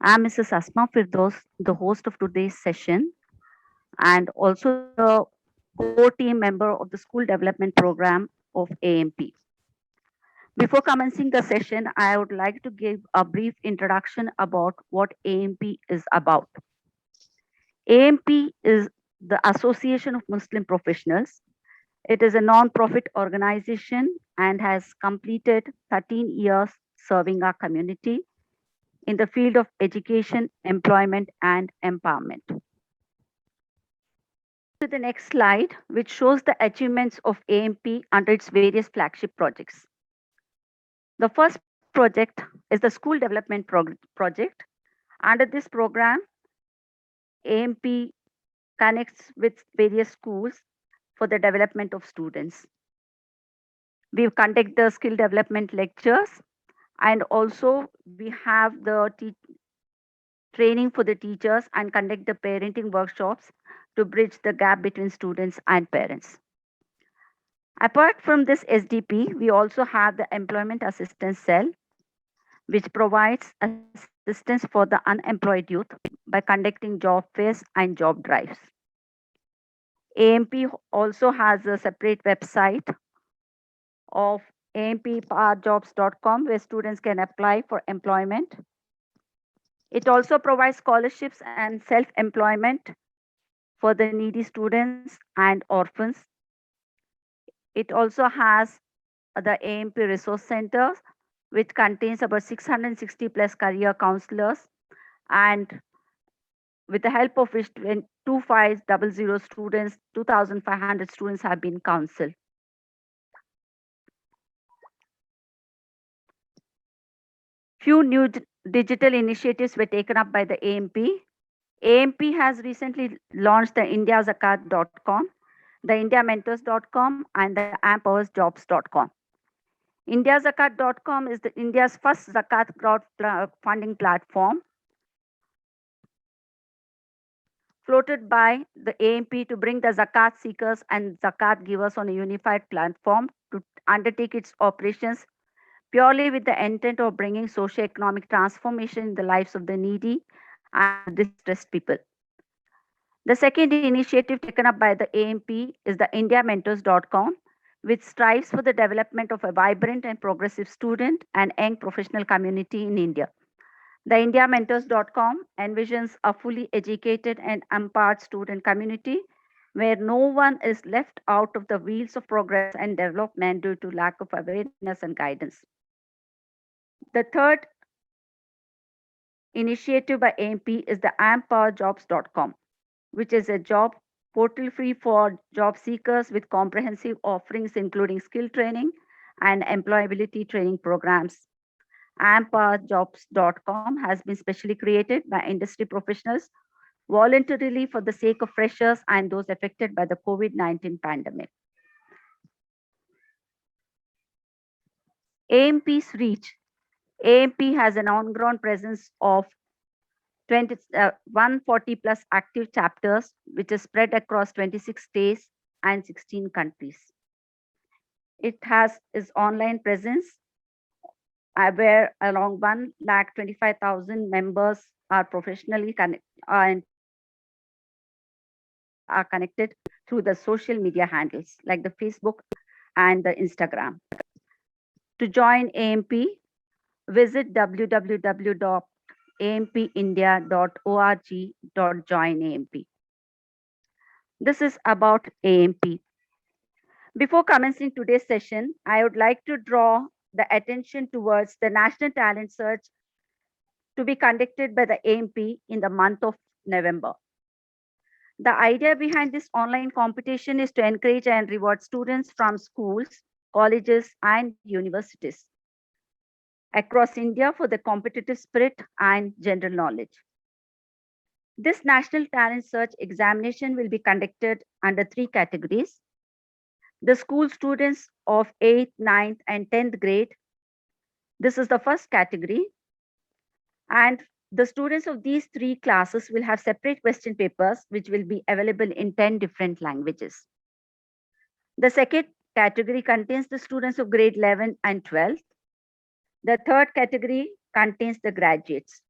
I'm Mrs. Asma Firdos, the host of today's session, and also the core team member of the School Development Program of AMP. Before commencing the session, I would like to give a brief introduction about what AMP is about. AMP is the Association of Muslim Professionals. It is a non-profit organization and has completed 13 years serving our community in the field of education, employment, and empowerment. To the next slide, which shows the achievements of AMP under its various flagship projects. The first project is the School Development Project. Under this program, AMP connects with various schools for the development of students. We conduct the skill development lectures, and also we have the training for the teachers and conduct the parenting workshops to bridge the gap between students and parents. Apart from this SDP, we also have the Employment Assistance Cell, which provides assistance for the unemployed youth by conducting job fairs and job drives. AMP also has a separate website of amppowerjobs.com where students can apply for employment. It also provides scholarships and self employment for the needy students and orphans. It also has the AMP Resource Center, which contains about 660 plus career counselors, and with the help of which 2500 students, 2,500 students have been counseled. Few new digital initiatives were taken up by the AMP. AMP has recently launched the indiazakat.com, the indiamentors.com, and the ampowersjobs.com. Indiazakat.com is India's first zakat crowdfunding platform floated by the AMP to bring the zakat seekers and zakat givers on a unified platform to undertake its operations purely with the intent of bringing socio-economic transformation in the lives of the needy and the distressed people. The second initiative taken up by the AMP is the indiamentors.com, which strives for the development of a vibrant and progressive student and young professional community in India. The indiamentors.com envisions a fully educated and empowered student community where no one is left out of the wheels of progress and development due to lack of awareness and guidance. The third initiative by AMP is the ampowerjobs.com, which is a job portal free for job seekers with comprehensive offerings including skill training and employability training programs. ampowerjobs.com has been specially created by industry professionals voluntarily for the sake of freshers and those affected by the COVID-19 pandemic. AMP's reach. AMP has an on-ground presence of 140 plus active chapters, which is spread across 26 states and 16 countries. It has its online presence where around 1,25,000 members are professionally and are connected through the social media handles like the Facebook and the Instagram. To join AMP, visit www.ampindia.org.joinamp. This is about AMP. Before commencing today's session, I would like to draw the attention towards the National Talent Search to be conducted by the AMP in the month of November. The idea behind this online competition is to encourage and reward students from schools, colleges, and universities across India for their competitive spirit and general knowledge. This National Talent Search examination will be conducted under three categories. The school students of 8th, 9th, and 10th grade. This is the first category. And the students of these three classes will have separate question papers, which will be available in 10 different languages. The second category contains the students of grade 11 and 12th. The third category contains the graduates.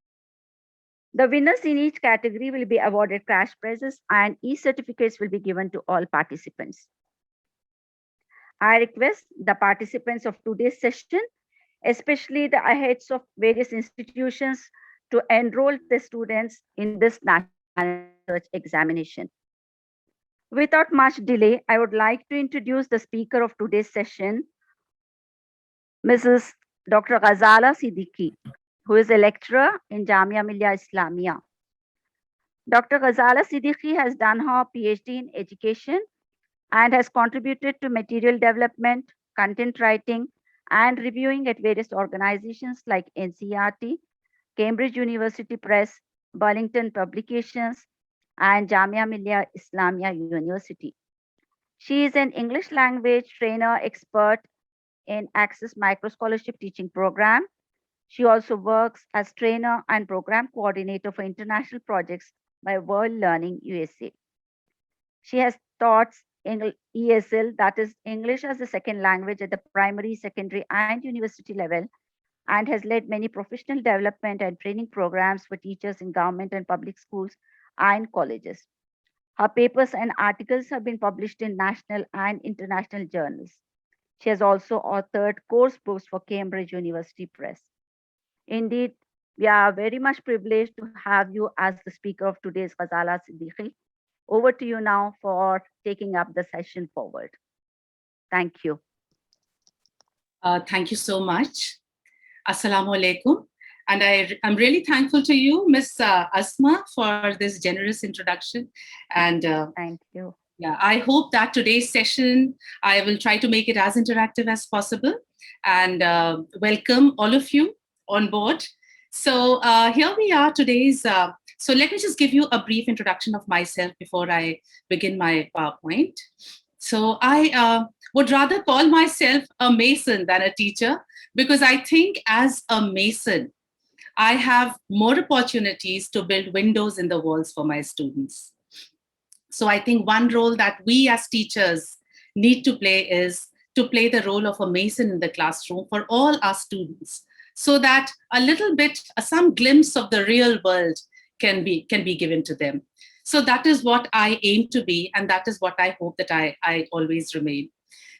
The winners in each category will be awarded cash prizes and e-certificates will be given to all participants. I request the participants of today's session, especially the heads of various institutions, to enroll the students in this National Talent Search examination. Without much delay, I would like to introduce the speaker of today's session, Mrs. Dr. Ghazala Siddiqui, who is a lecturer in Jamia Millia Islamia. Dr. Ghazala Siddiqui has done her PhD in education and has contributed to material development, content writing, and reviewing at various organizations like NCERT, Cambridge University Press, Burlington Publications, and Jamia Millia Islamia University. She is an English language trainer expert in Access Micro Scholarship Teaching Program. She also works as trainer and program coordinator for international projects by World Learning USA. She has taught ESL, that is English as a second language, at the primary, secondary, and university level, and has led many professional development and training programs for teachers in government and public schools and colleges. Her papers and articles have been published in national and international journals. She has also authored course books for Cambridge University Press. Indeed, we are very much privileged to have you as the speaker of today's Ghazala Siddiqui. Over to you now for taking up the session forward. Thank you. Thank you so much. Assalamu alaikum. And I'm really thankful to you, Ms. Asma, for this generous introduction. And thank you. Yeah, I hope that today's session, I will try to make it as interactive as possible, and welcome all of you on board. So here we are today's, so let me just give you a brief introduction of myself before I begin my PowerPoint. So I would rather call myself a Mason than a teacher, because I think as a Mason, I have more opportunities to build windows in the walls for my students. So I think one role that we as teachers need to play is to play the role of a Mason in the classroom for all our students, so that a little bit, some glimpse of the real world can be given to them. So that is what I aim to be, and that is what I hope that I always remain.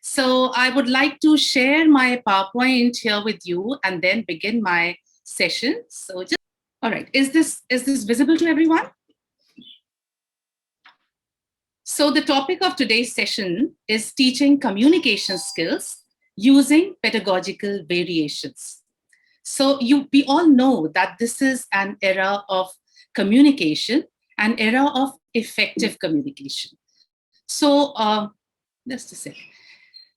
So I would like to share my PowerPoint here with you and then begin my session. So just, all right, is this visible to everyone? So the topic of today's session is teaching communication skills using pedagogical variations. So we all know that this is an era of communication, an era of effective communication. So just a sec.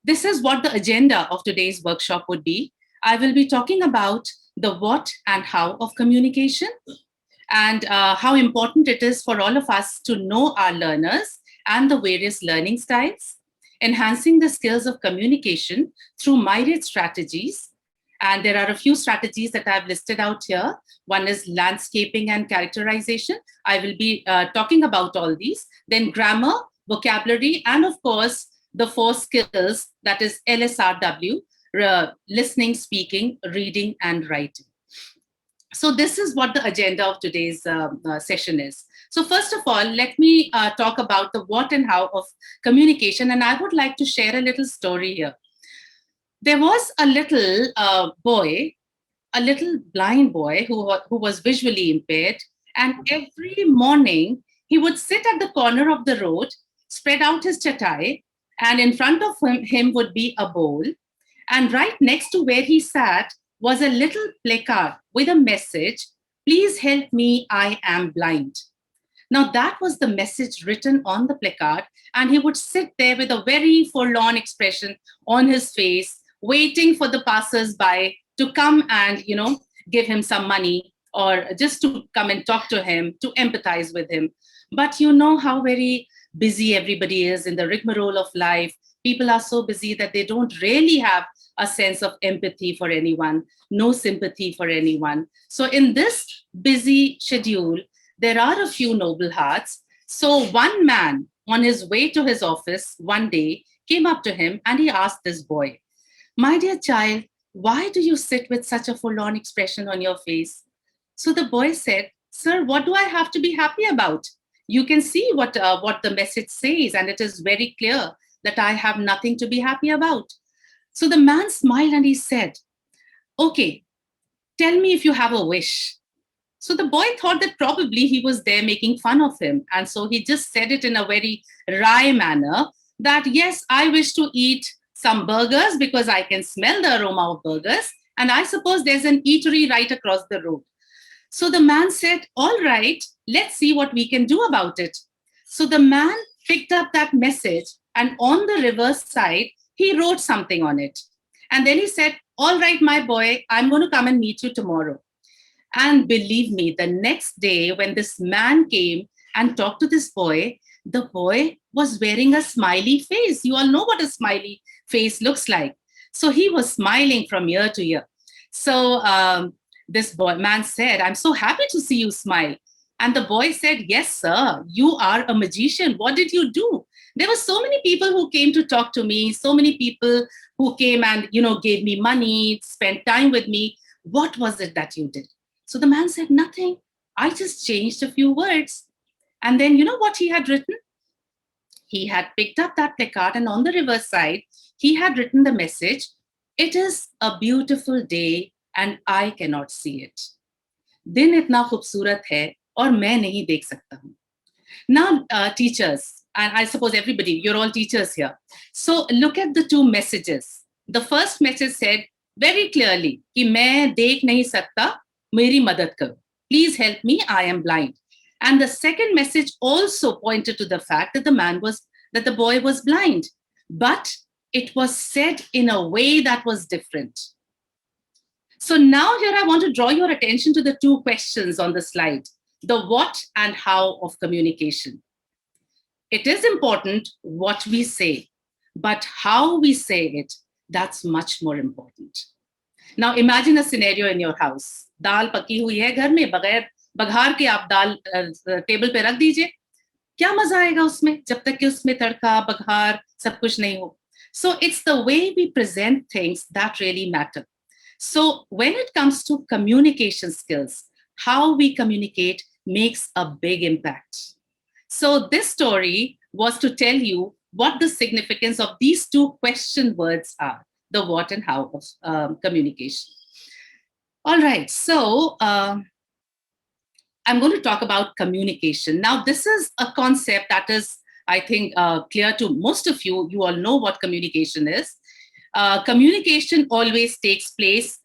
This is what the agenda of today's workshop would be. I will be talking about the what and how of communication, and how important it is for all of us to know our learners and the various learning styles, enhancing the skills of communication through myriad strategies. And there are a few strategies that I've listed out here. One is landscaping and characterization. I will be talking about all these. Then grammar, vocabulary, and of course, the 4 skills, that is LSRW, listening, speaking, reading, and writing. So this is what the agenda of today's session is. So first of all, let me talk about the what and how of communication. And I would like to share a little story here. There was a little boy, a little blind boy who was visually impaired. And every morning, he would sit at the corner of the road, spread out his chatai, and in front of him would be a bowl. And right next to where he sat was a little placard with a message, "Please help me, I am blind." Now that was the message written on the placard, and he would sit there with a very forlorn expression on his face, waiting for the passers-by to come and, give him some money, or just to come and talk to him, to empathize with him. But you know how very busy everybody is in the rigmarole of life. People are so busy that they don't really have a sense of empathy for anyone, no sympathy for anyone. So in this busy schedule, there are a few noble hearts. So one man on his way to his office one day came up to him and he asked this boy, "My dear child, why do you sit with such a forlorn expression on your face?" So the boy said, Sir, what do I have to be happy about? You can see what the message says, and it is very clear that I have nothing to be happy about. So the man smiled and he said, okay, tell me if you have a wish. So the boy thought that probably he was there making fun of him. And so he just said it in a very wry manner that, yes, I wish to eat some burgers because I can smell the aroma of burgers. And I suppose there's an eatery right across the road. So the man said, all right, let's see what we can do about it. So the man picked up that message, and on the reverse side, he wrote something on it. And then he said, all right, my boy, I'm going to come and meet you tomorrow. And believe me, the next day, when this man came and talked to this boy, the boy was wearing a smiley face. You all know what a smiley face looks like. So he was smiling from ear to ear. So this man said, I'm so happy to see you smile. And the boy said, yes, sir, you are a magician. What did you do? There were so many people who came to talk to me, so many people who came and, gave me money, spent time with me. What was it that you did? So the man said, nothing. I just changed a few words. And then you know what he had written? He had picked up that placard, and on the reverse side, he had written the message, it is a beautiful day and I cannot see it. दिन इतना खूबसूरत है और मैं नहीं देख सकता हूँ. Now, teachers, and I suppose everybody, you're all teachers here. So look at the two messages. The first message said very clearly कि मैं देख नहीं सकता, मेरी मदद करो. Please help me, I am blind. And the second message also pointed to the fact that the boy was blind, but it was said in a way that was different. So now here I want to draw your attention to the two questions on the slide, the what and how of communication. It is important what we say, but how we say it, that's much more important. Now imagine a scenario in your house. दाल पकी हुई है घर में, बगैर बघार के आप दाल table पे रख दीजिए. क्या मजा आएगा उसमें जब तक कि उसमें तड़का बघार सब कुछ नहीं हो. So it's the way we present things that really matter. So when it comes to communication skills, how we communicate makes a big impact. So this story was to tell you what the significance of these two question words are, the what and how of communication. All right, so I'm going to talk about communication. Now, this is a concept that is, I think, clear to most of you. You all know what communication is. Communication always takes place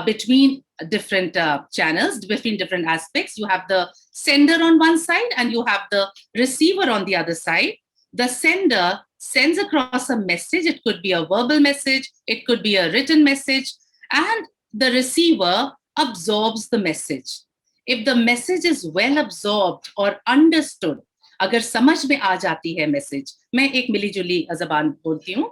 between different channels, between different aspects. You have the sender on one side and you have the receiver on the other side. The sender sends across a message. It could be a verbal message, it could be a written message, and the receiver absorbs the message. If the message is well absorbed or understood, अगर समझ में आ जाती है message, मैं एक मिलीजुली जबान बोलती हूँ,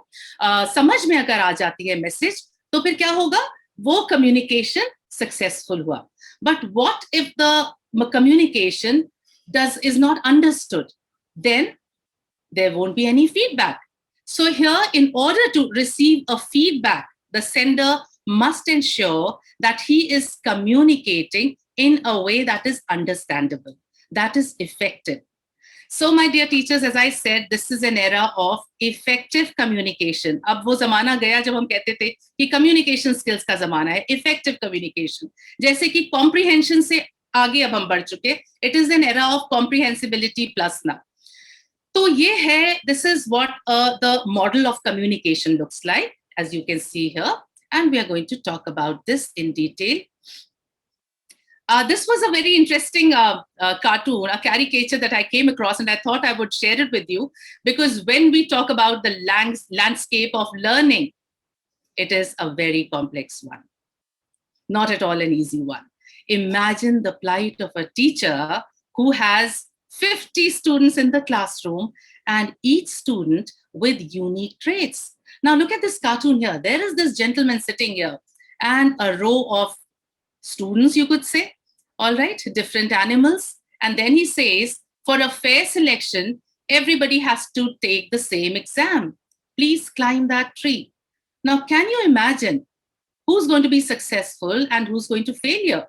समझ में अगर आ जाती है मैसेज, तो फिर क्या होगा? वो कम्युनिकेशन सक्सेसफुल हुआ. But what if the communication is not understood? Then there won't be any feedback. So here, in order to receive a feedback, the sender must ensure that he is communicating in a way that is understandable, that is effective. So, my dear teachers, as I said, this is an era of effective communication. अब वो जमाना गया जब हम कहते थे कि communication skills का जमाना है, effective communication. जैसे कि comprehension से आगे अब हम बढ़ चुके. It is an era of comprehensibility plus now. तो ये है, this is what the model of communication looks like, as you can see here. And we are going to talk about this in detail. This was a very interesting cartoon, a caricature that I came across, and I thought I would share it with you, because when we talk about the landscape of learning, it is a very complex one, not at all an easy one. Imagine the plight of a teacher who has 50 students in the classroom and each student with unique traits. Now look at this cartoon here. There is this gentleman sitting here and a row of students, you could say, all right, different animals. And then he says, for a fair selection, everybody has to take the same exam. Please climb that tree. Now, can you imagine who's going to be successful and who's going to fail?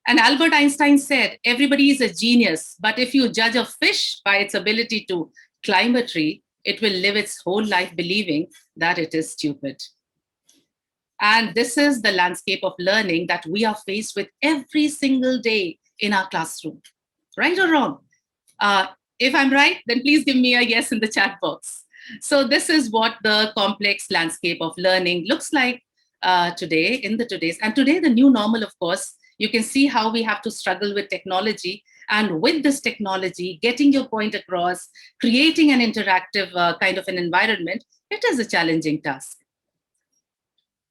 And Albert Einstein said, everybody is a genius, but if you judge a fish by its ability to climb a tree, it will live its whole life believing that it is stupid. And this is the landscape of learning that we are faced with every single day in our classroom. Right or wrong? If I'm right, then please give me a yes in the chat box. So this is what the complex landscape of learning looks like today in the today's. And today, the new normal, of course, you can see how we have to struggle with technology. And with this technology, getting your point across, creating an interactive kind of an environment, it is a challenging task.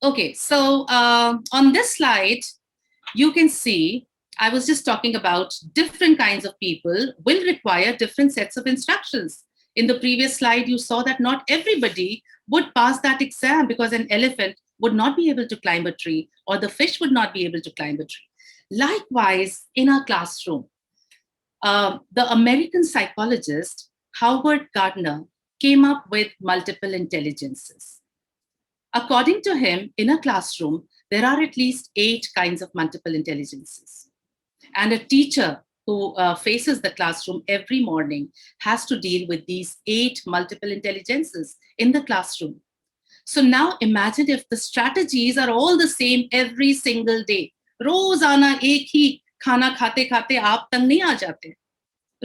Okay, so on this slide, you can see I was just talking about different kinds of people will require different sets of instructions. In the previous slide, you saw that not everybody would pass that exam because an elephant would not be able to climb a tree or the fish would not be able to climb a tree. Likewise, in our classroom, the American psychologist Howard Gardner came up with multiple intelligences. According to him, in a classroom, there are at least 8 kinds of multiple intelligences. And a teacher who faces the classroom every morning has to deal with these 8 multiple intelligences in the classroom. So now imagine if the strategies are all the same every single day. रोजाना एक ही खाना खाते खाते आप तंग नहीं आ जाते?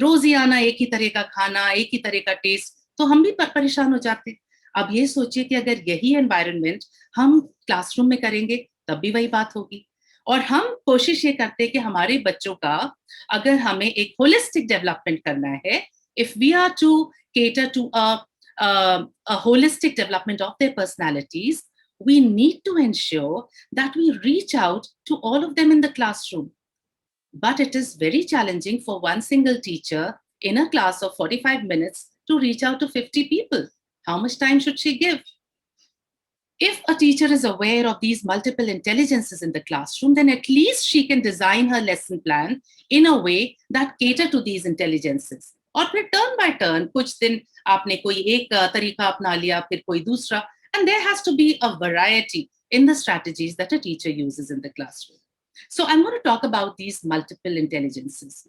रोज ही आना एक ही तरह का खाना, एक ही तरह का टेस्ट, तो हम भी परेशान हो जाते. अब ये सोचिए कि अगर यही एनवायरनमेंट हम क्लासरूम में करेंगे तब भी वही बात होगी. और हम कोशिश ये करते हैं कि हमारे बच्चों का अगर हमें एक होलिस्टिक डेवलपमेंट करना है, if we are to cater to a holistic development of their personalities, we need to ensure that we reach out to all of them in the classroom. But it is very challenging for one single teacher in a class of 45 minutes to reach out to 50 people. How much time should she give? If a teacher is aware of these multiple intelligences in the classroom, then at least she can design her lesson plan in a way that cater to these intelligences. और फिर turn by turn कुछ दिन आपने कोई एक तरीका अपना लिया, फिर कोई दूसरा, and there has to be a variety in the strategies that a teacher uses in the classroom. So I'm going to talk about these multiple intelligences.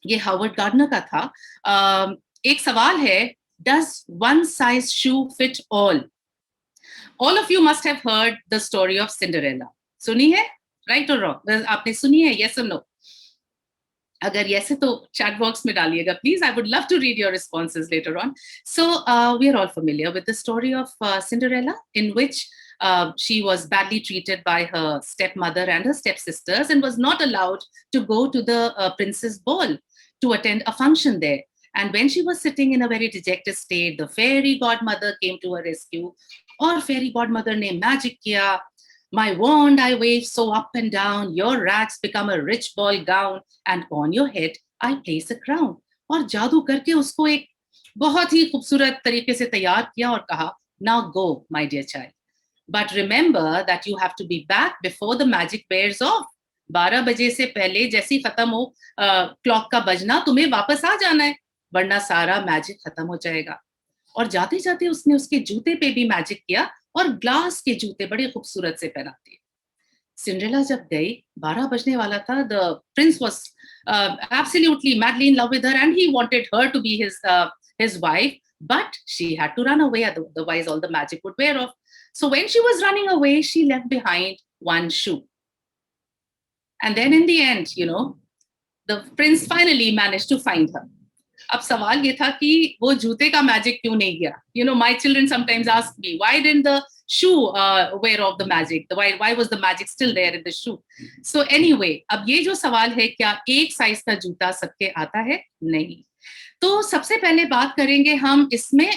ये हावर्ड गार्डनर का था. एक सवाल है, does one size shoe fit all? All of you must have heard the story of Cinderella. सुनी है? Right or wrong? आपने सुनी है? Yes or no? अगर yes है तो chat box में डालिएगा, please. I would love to read your responses later on. So we are all familiar with the story of Cinderella, in which she was badly treated by her stepmother and her stepsisters and was not allowed to go to the prince's ball to attend a function there. And when she was sitting in a very dejected state, the fairy godmother came to her rescue. और fairy godmother ने magic किया. My wand I wave so up and down, your rags become a rich ball gown, and on your head I place a crown. और जादू करके उसको एक बहुत ही खूबसूरत तरीके से तैयार किया और कहा, now go, my dear child. But remember that you have to be back before the magic wears off. 12 बजे से पहले जैसे ही खत्म हो क्लॉक का बजना, तुम्हें वापस आ जाना है, वरना सारा मैजिक खत्म हो जाएगा. और जाते जाते उसने उसके जूते पे भी मैजिक किया और ग्लास के जूते बड़े खूबसूरत से पहना दिए. सिंड्रेला जब गई, 12 बजने वाला था. The prince was absolutely madly in love with her and he wanted her to be his wife, but she had to run away, otherwise all the magic would wear off. So when she was running away, she left behind one shoe. And then in the end, the prince finally managed to find her. अब सवाल ये था कि वो जूते का magic क्यों नहीं गया? My children sometimes ask me, why didn't the shoe wear off the magic? Why was the magic still there in the shoe? So anyway, अब ये जो सवाल है, क्या एक साइज का जूता सबके आता है? नहीं. तो सबसे पहले बात करेंगे हम इसमें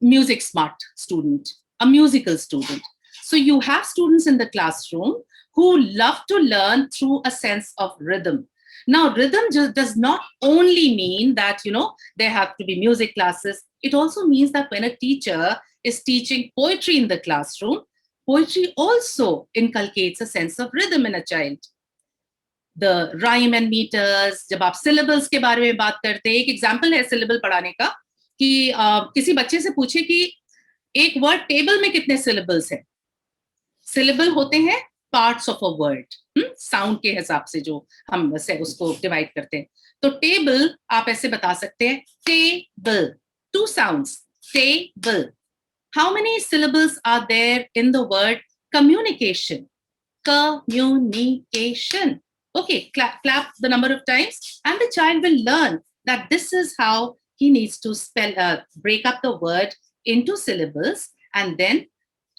music smart student, a musical student. So you have students in the classroom who love to learn through a sense of rhythm. Now, rhythm just does not only mean that, there have to be music classes. It also means that when a teacher is teaching poetry in the classroom, poetry also inculcates a sense of rhythm in a child. The rhyme and meters, जब आप syllables के बारे में बात करते हैं, एक example है syllable पढ़ाने का, कि किसी बच्चे से पूछे कि एक word table में कितने syllables हैं? Syllable होते हैं parts of a word. Sound के हिसाब से जो हम उसको divide करते हैं. तो table आप ऐसे बता सकते हैं table. 2 sounds. Table. How many syllables are there in the word communication? Communication. Okay, clap the number of times, and the child will learn that this is how he needs to break up the word into syllables, and then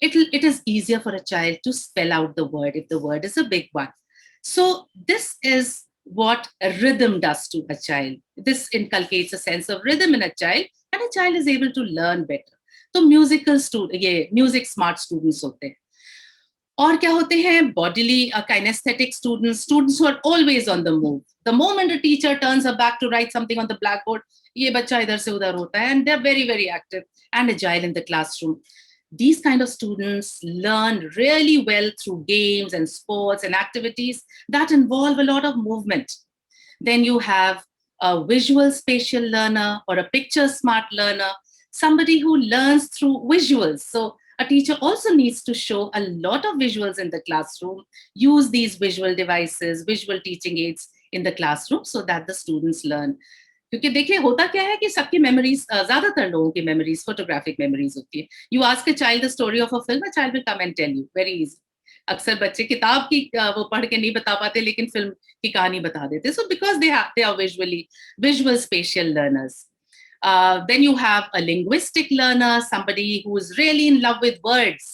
it is easier for a child to spell out the word if the word is a big one. So this is what a rhythm does to a child. This inculcates a sense of rhythm in a child, and a child is able to learn better. तो music smart students होते हैं. और क्या होते हैं? Bodily kinesthetic students who are always on the move. The moment a teacher turns her back to write something on the blackboard, ये बच्चा इधर से उधर होता है, and they're very, very active and agile in the classroom. These kind of students learn really well through games and sports and activities that involve a lot of movement. Then you have a visual spatial learner or a picture smart learner, somebody who learns through visuals. So a teacher also needs to show a lot of visuals in the classroom, use these visual devices, visual teaching aids in the classroom so that the students learn. क्योंकि देखिए होता क्या है कि सबकी memories, ज्यादातर लोगों की मेमोरीज फोटोग्राफिक मेमोरीज होती है. You ask a child the story of a film, a child will come and tell you very easy. अक्सर बच्चे किताब की वो पढ़ के नहीं बता पाते, लेकिन फिल्म की कहानी बता देते. So because they are visual spatial learners. Then you have a linguistic learner, somebody who is really in love with words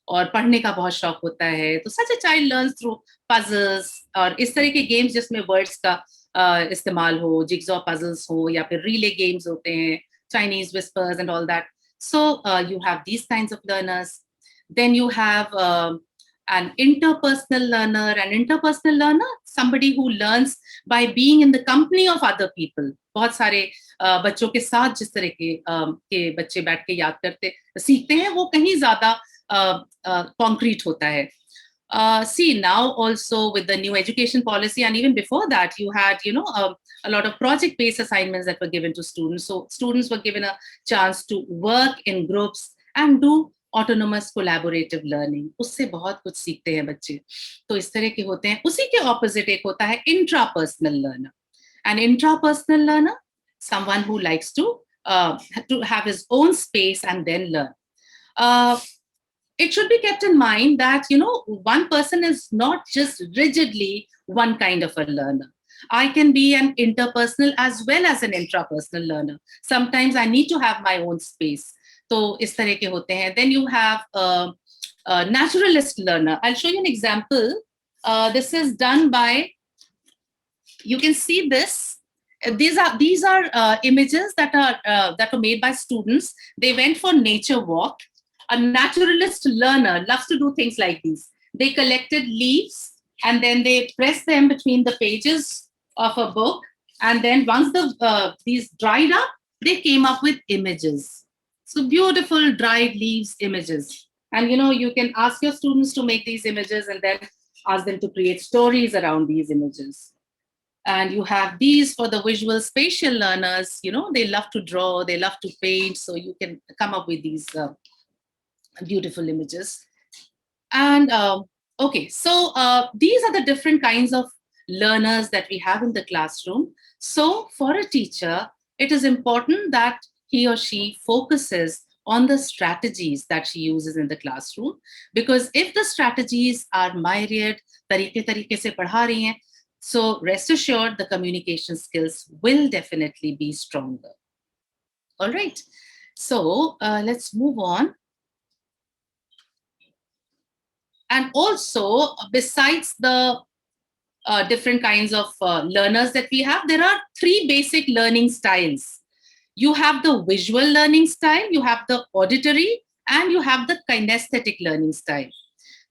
और पढ़ने का बहुत शौक होता है. तो such a child learns through puzzles और इस तरह के गेम्स जिसमें वर्ड्स का इस्तेमाल हो, जिग्सॉ पजल्स हो, या फिर रिले गेम्स होते हैं, Chinese whispers and all that. So you have these kinds of learners. Then you have an interpersonal learner. An interpersonal learner, somebody who learns by being in the company of other people. बहुत सारे बच्चों के साथ जिस तरह के बच्चे बैठ के याद करते सीखते हैं, वो कहीं ज्यादा concrete होता है. See, now also with the new education policy, and even before that, you had, a lot of project-based assignments that were given to students. So students were given a chance to work in groups and do autonomous collaborative learning. उससे बहुत कुछ सीखते हैं बच्चे. तो इस तरह के होते हैं. उसी के opposite एक होता है intrapersonal learner. An intrapersonal learner, someone who likes to have his own space and then learn. It should be kept in mind that, one person is not just rigidly one kind of a learner. I can be an interpersonal as well as an intrapersonal learner. Sometimes I need to have my own space. So, is tarah ke hote hain. Then you have a naturalist learner. I'll show you an example. This is done by, you can see this. These are images that were made by students. They went for nature walk. A naturalist learner loves to do things like these. They collected leaves and then they pressed them between the pages of a book. And then once these dried up, they came up with images. So beautiful dried leaves images. And you can ask your students to make these images and then ask them to create stories around these images. And you have these for the visual spatial learners. They love to draw, they love to paint. So you can come up with these beautiful images. And okay, so these are the different kinds of learners that we have in the classroom. So for a teacher, it is important that he or she focuses on the strategies that she uses in the classroom, because if the strategies are myriad, तरीके से पढ़ा रही हैं, so rest assured the communication skills will definitely be stronger. All right, so let's move on. And also, besides the different kinds of learners that we have, there are 3 basic learning styles. You have the visual learning style, you have the auditory, and you have the kinesthetic learning style.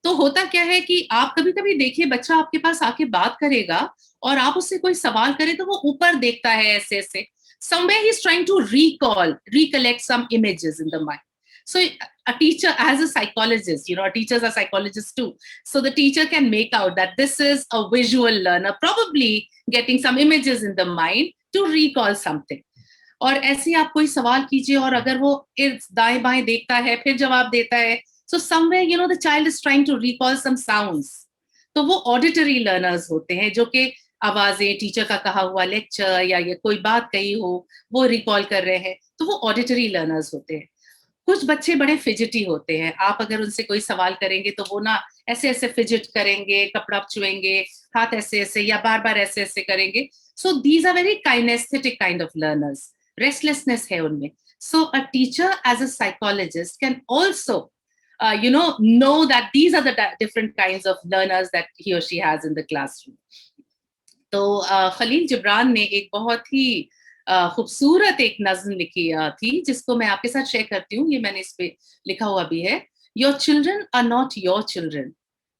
तो होता क्या है कि आप कभी-कभी देखिए बच्चा आपके पास आके बात करेगा और आप उससे कोई सवाल करें तो वो ऊपर देखता है ऐसे-ऐसे. Somewhere he's trying to recollect some images in the mind. So a teacher, as a psychologist, teachers are psychologists too. So the teacher can make out that this is a visual learner, probably getting some images in the mind to recall something. और ऐसे आप कोई सवाल कीजिए और अगर वो दाएं बाएं देखता है फिर जवाब देता है, So somewhere, the child is trying to recall some sounds. तो वो ऑडिटरी लर्नर्स होते हैं, जो कि आवाजें, टीचर का कहा हुआ लेक्चर या ये कोई बात कही हो वो रिकॉल कर रहे हैं, तो वो ऑडिटरी लर्नर्स होते हैं. कुछ बच्चे बड़े फिजिटी होते हैं. आप अगर उनसे कोई सवाल करेंगे तो वो ना ऐसे ऐसे फिजिट करेंगे, कपड़ा छुएंगे, हाथ ऐसे ऐसे या बार बार ऐसे ऐसे करेंगे. So these are very kinesthetic kind of learners. Restlessness है उनमें. So a teacher as a psychologist can also know that these are the different kinds of learners that he or she has in the classroom. तो खलील जिब्रान ने एक बहुत ही खूबसूरत एक नज्म लिखी थी, जिसको मैं आपके साथ शेयर करती हूँ. ये मैंने इस पे लिखा हुआ भी है. Your children are not your children,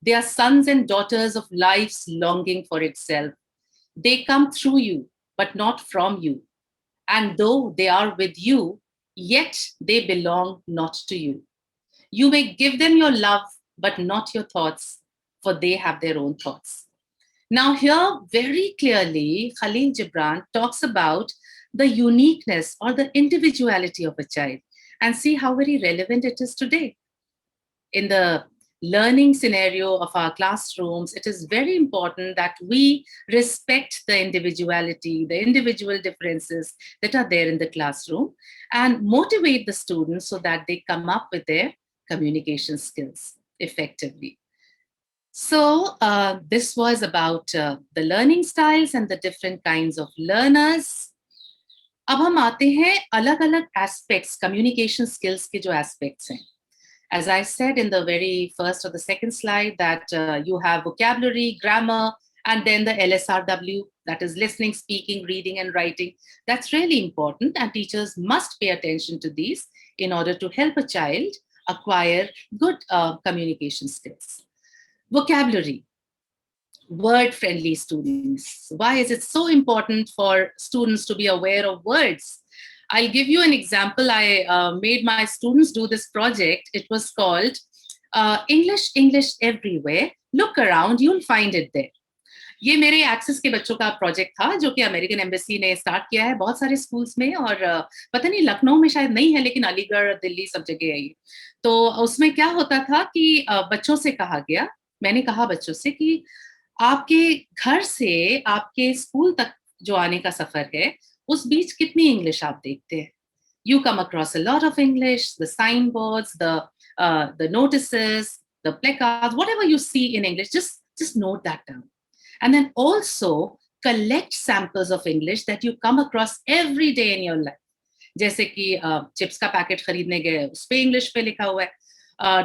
they are sons and daughters of life's longing for itself. They come through you but not from you, and though they are with you, yet they belong not to you. You may give them your love, but not your thoughts, for they have their own thoughts. Now, here very clearly, Khalil Gibran talks about the uniqueness or the individuality of a child, and see how very relevant it is today. In the learning scenario of our classrooms, it is very important that we respect the individuality, the individual differences that are there in the classroom, and motivate the students so that they come up with their communication skills effectively. So this was about the learning styles and the different kinds of learners. अब हम आते हैं अलग अलग aspects, communication skills के जो aspects हैं. As I said in the very first or the second slide, that you have vocabulary, grammar, and then the LSRW, that is listening, speaking, reading, and writing. That's really important, and teachers must pay attention to these in order to help a child acquire good communication skills. Vocabulary, word-friendly students. Why is it so important for students to be aware of words? I'll give you an example. I made my students do this project. It was called English, English Everywhere. Look around, you'll find it there. ये मेरे access के बच्चों का project था, जो कि American embassy ने start किया है बहुत सारे स्कूल्स में, और पता नहीं लखनऊ में शायद नहीं है, लेकिन अलीगढ़, दिल्ली, सब जगह है ये. तो उसमें क्या होता था कि बच्चों से कहा गया, मैंने कहा बच्चों से कि आपके घर से आपके स्कूल तक जो आने का सफर है, उस बीच कितनी इंग्लिश आप देखते हैं. You come across a lot of English, the signboards, the notices, the placards, whatever you see in English, just note that down. And then also collect samples of English that you come across every day in your life. जैसे कि chips का packet खरीदने गए, उस पे English पे लिखा हुआ है.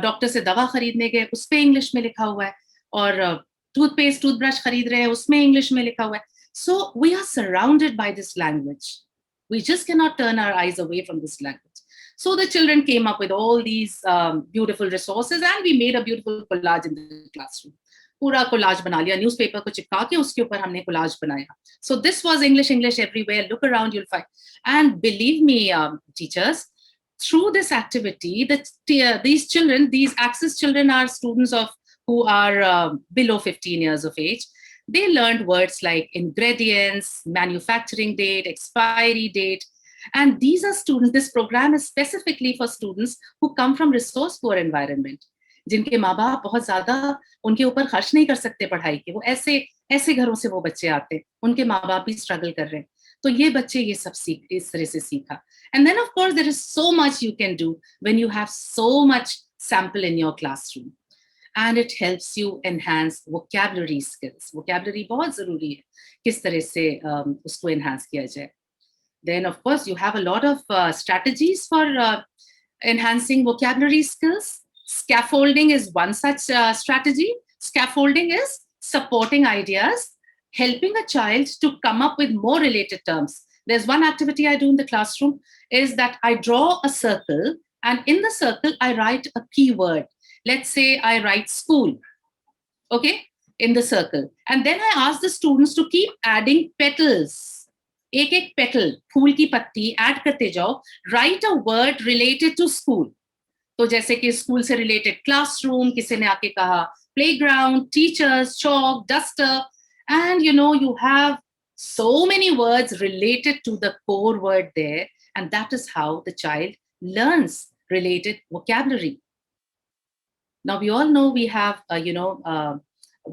डॉक्टर से दवा खरीदने गए, उस पे इंग्लिश में लिखा हुआ है. और टूथपेस्ट, टूथब्रश खरीद रहे हैं, उसमें इंग्लिश में लिखा हुआ है. So we are surrounded by this language. We just cannot turn our eyes away from this language. So the children came up with all these beautiful resources, and we made a beautiful collage in the classroom. पूरा collage बना लिया, newspaper को चिपका के उसके ऊपर हमने collage बनाया. So this was English, English Everywhere. Look around, you'll find. And believe me, teachers, through this activity, these children, these Access children are students who are below 15 years of age. They learned words like ingredients, manufacturing date, expiry date. And these are students, this program is specifically for students who come from resource poor environment, जिनके माँ बाप बहुत ज्यादा उनके ऊपर खर्च नहीं कर सकते पढ़ाई के. वो ऐसे घरों से वो बच्चे आते हैं, उनके माँ बाप भी स्ट्रगल कर रहे हैं. तो ये बच्चे ये सब इस तरह से सीखा. And then of course there is so much you can do when you have so much sample in your classroom. And it helps you enhance vocabulary skills. Vocabulary बहुत जरूरी है, किस तरह से उसको enhance किया जाए. Then of course you have a lot of strategies for enhancing vocabulary skills. Scaffolding is one such strategy. Scaffolding is supporting ideas, helping a child to come up with more related terms. There's one activity I do in the classroom is that I draw a circle, and in the circle I write a keyword. Let's say I write school, okay, in the circle. And then I ask the students to keep adding petals. एक petal, फूल की पत्ती add करते जाओ. Write a word related to school. तो जैसे कि school से related classroom, किसी ने आके कहा playground, teachers, chalk, duster, and you have so many words related to the core word there, and that is how the child learns related vocabulary. Now, we all know we have,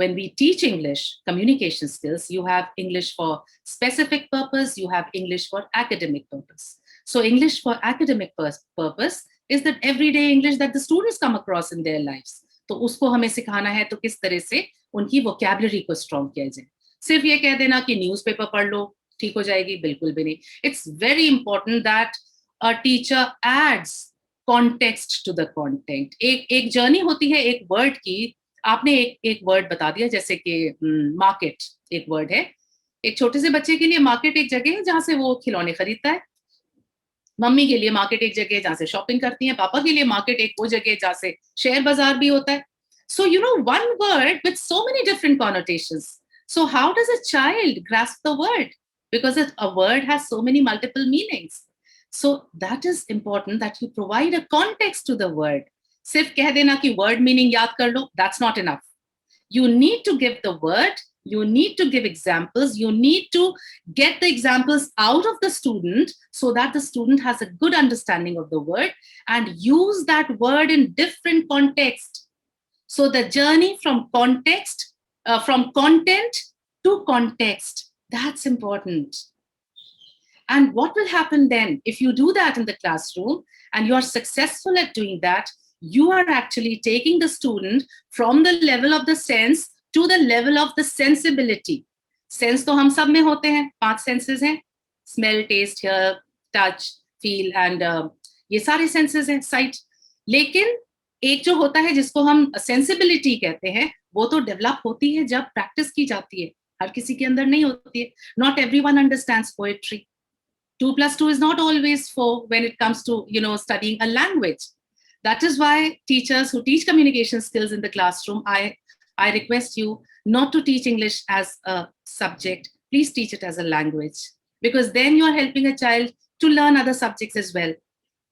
when we teach English communication skills, you have English for specific purpose, you have English for academic purpose. So, English for academic purpose is that everyday English that the students come across in their lives. तो उसको हमें सिखाना है तो किस तरह से उनकी वोकैबुलरी को स्ट्रॉन्ग किया जाए. सिर्फ ये कह देना कि न्यूज़पेपर पढ़ लो ठीक हो जाएगी, बिल्कुल भी नहीं. It's very important that a teacher adds context to the content. एक जर्नी होती है एक वर्ड की. आपने एक वर्ड बता दिया, जैसे कि मार्केट एक वर्ड है. एक छोटे से बच्चे के लिए मार्केट एक जगह है जहां से वो खिलौने खरीदता है. मम्मी के लिए मार्केट एक जगह है जहां से शॉपिंग करती है. पापा के लिए मार्केट एक वो जगह है जहां से शेयर बाजार भी होता है. So, one word with so many different connotations. So, how does a child grasp the word? Because a word has so many multiple meanings. So, that is important that you provide a context to the word. सिर्फ कह देना कि word meaning याद कर लो, that's not enough. You need to give the word, you need to give examples, you need to get the examples out of the student so that the student has a good understanding of the word and use that word in different contexts. So the journey from context, from content to context, that's important. And what will happen then if you do that in the classroom and you are successful at doing that, you are actually taking the student from the level of the sense to the level of the sensibility. Sense तो हम सब में होते हैं, 5 senses हैं, smell, taste, hear, touch, feel and ये सारे senses हैं, sight. लेकिन एक जो होता है जिसको हम सेंसिबिलिटी कहते हैं, वो तो डेवलप होती है जब प्रैक्टिस की जाती है. हर किसी के अंदर नहीं होती है. Not everyone understands poetry. 2 plus 2 is not always 4 when it comes to, studying a language. That is why teachers who teach communication skills in the classroom, I request you not to teach English as a subject. Please teach it as a language, because then you are helping a child to learn other subjects as well.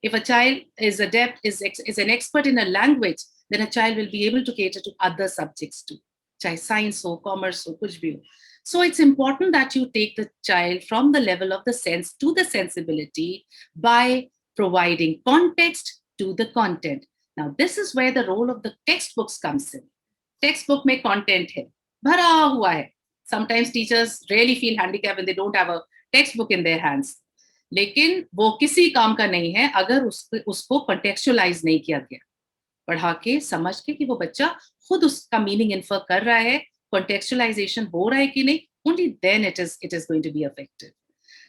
If a child is adept, is an expert in a language, then a child will be able to cater to other subjects too, chahe science ho, commerce ho, kuch bhi ho. So it's important that you take the child from the level of the sense to the sensibility by providing context to the content. Now, this is where the role of the textbooks comes in. Textbook mein content hai, bhara hua hai. Sometimes teachers really feel handicapped when they don't have a textbook in their hands. लेकिन वो किसी काम का नहीं है अगर उसको contextualise नहीं किया गया, पढ़ा के समझ के कि वो बच्चा खुद उसका मीनिंग इन्फर कर रहा है, कॉन्टेक्चुअलाइजेशन हो रहा है कि नहीं, only then it is going to be effective.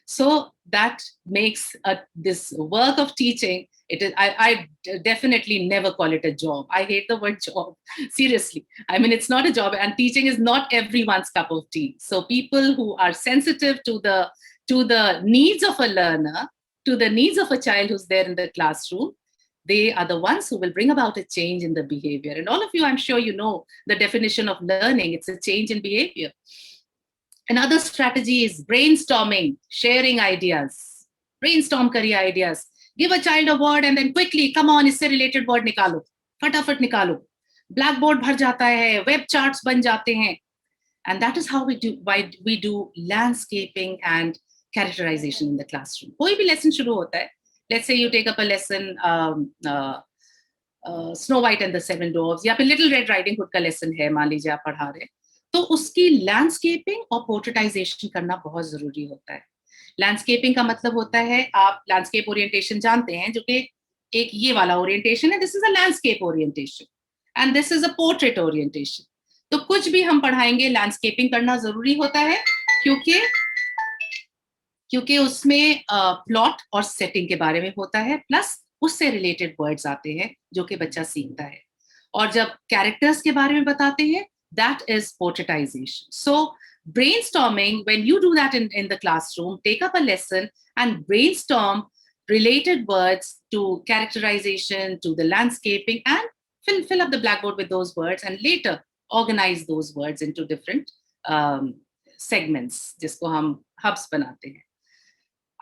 So that makes this work of teaching, I definitely never call it a job. I hate the word job. Seriously. I mean, it's not a job, and teaching is not everyone's cup of tea. So people who are sensitive to the needs of a learner, to the needs of a child who's there in the classroom, they are the ones who will bring about a change in the behavior. And all of you, I'm sure you know the definition of learning. It's a change in behavior. Another strategy is brainstorming, sharing ideas. Brainstorm kariye ideas. Give a child a word and then quickly, come on, isse related word nikalo. Fatafat nikalo. Blackboard bhar jata hai, web charts ban jate hain. And that is how we do landscaping and characterization in the classroom. कोई भी lesson शुरू होता है. Let's say you take up a lesson, Snow White and the Seven Dwarfs, या फिर Little Red Riding Hood का lesson है, मान लीजिए आप पढ़ा रहे, तो उसकी लैंडस्केपिंग और पोर्ट्रेटाइजेशन करना बहुत जरूरी होता है. लैंडस्केपिंग का मतलब होता है, आप लैंडस्केप ओरिएंटेशन जानते हैं, जो कि एक ये वाला ओरिएंटेशन है, this is a landscape orientation and this is a portrait orientation. तो कुछ भी हम पढ़ाएंगे लैंडस्केपिंग करना जरूरी होता है, क्योंकि उसमें प्लॉट और सेटिंग के बारे में होता है, प्लस उससे रिलेटेड वर्ड्स आते हैं जो कि बच्चा सीखता है. और जब कैरेक्टर्स के बारे में बताते हैं, that is portraitization. So brainstorming, when you do that in the classroom, take up a lesson and brainstorm related words to characterization, to the landscaping, and fill up the blackboard with those words, and later organize those words into different segments, जिसको हम hubs बनाते हैं.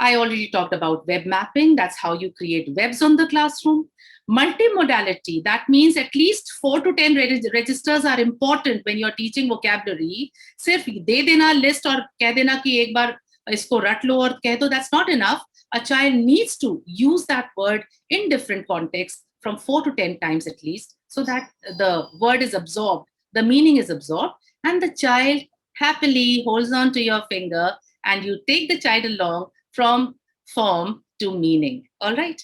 I already talked about web mapping. That's how you create webs on the classroom. Multimodality, that means at least 4 to 10 registers are important when you're teaching vocabulary. सिर्फ दे देना list और कह देना कि एक बार इसको रट लो और कह दो, that's not enough. A child needs to use that word in different contexts from 4 to 10 times at least so that the word is absorbed, the meaning is absorbed, and the child happily holds on to your finger and you take the child along from form to meaning. All right.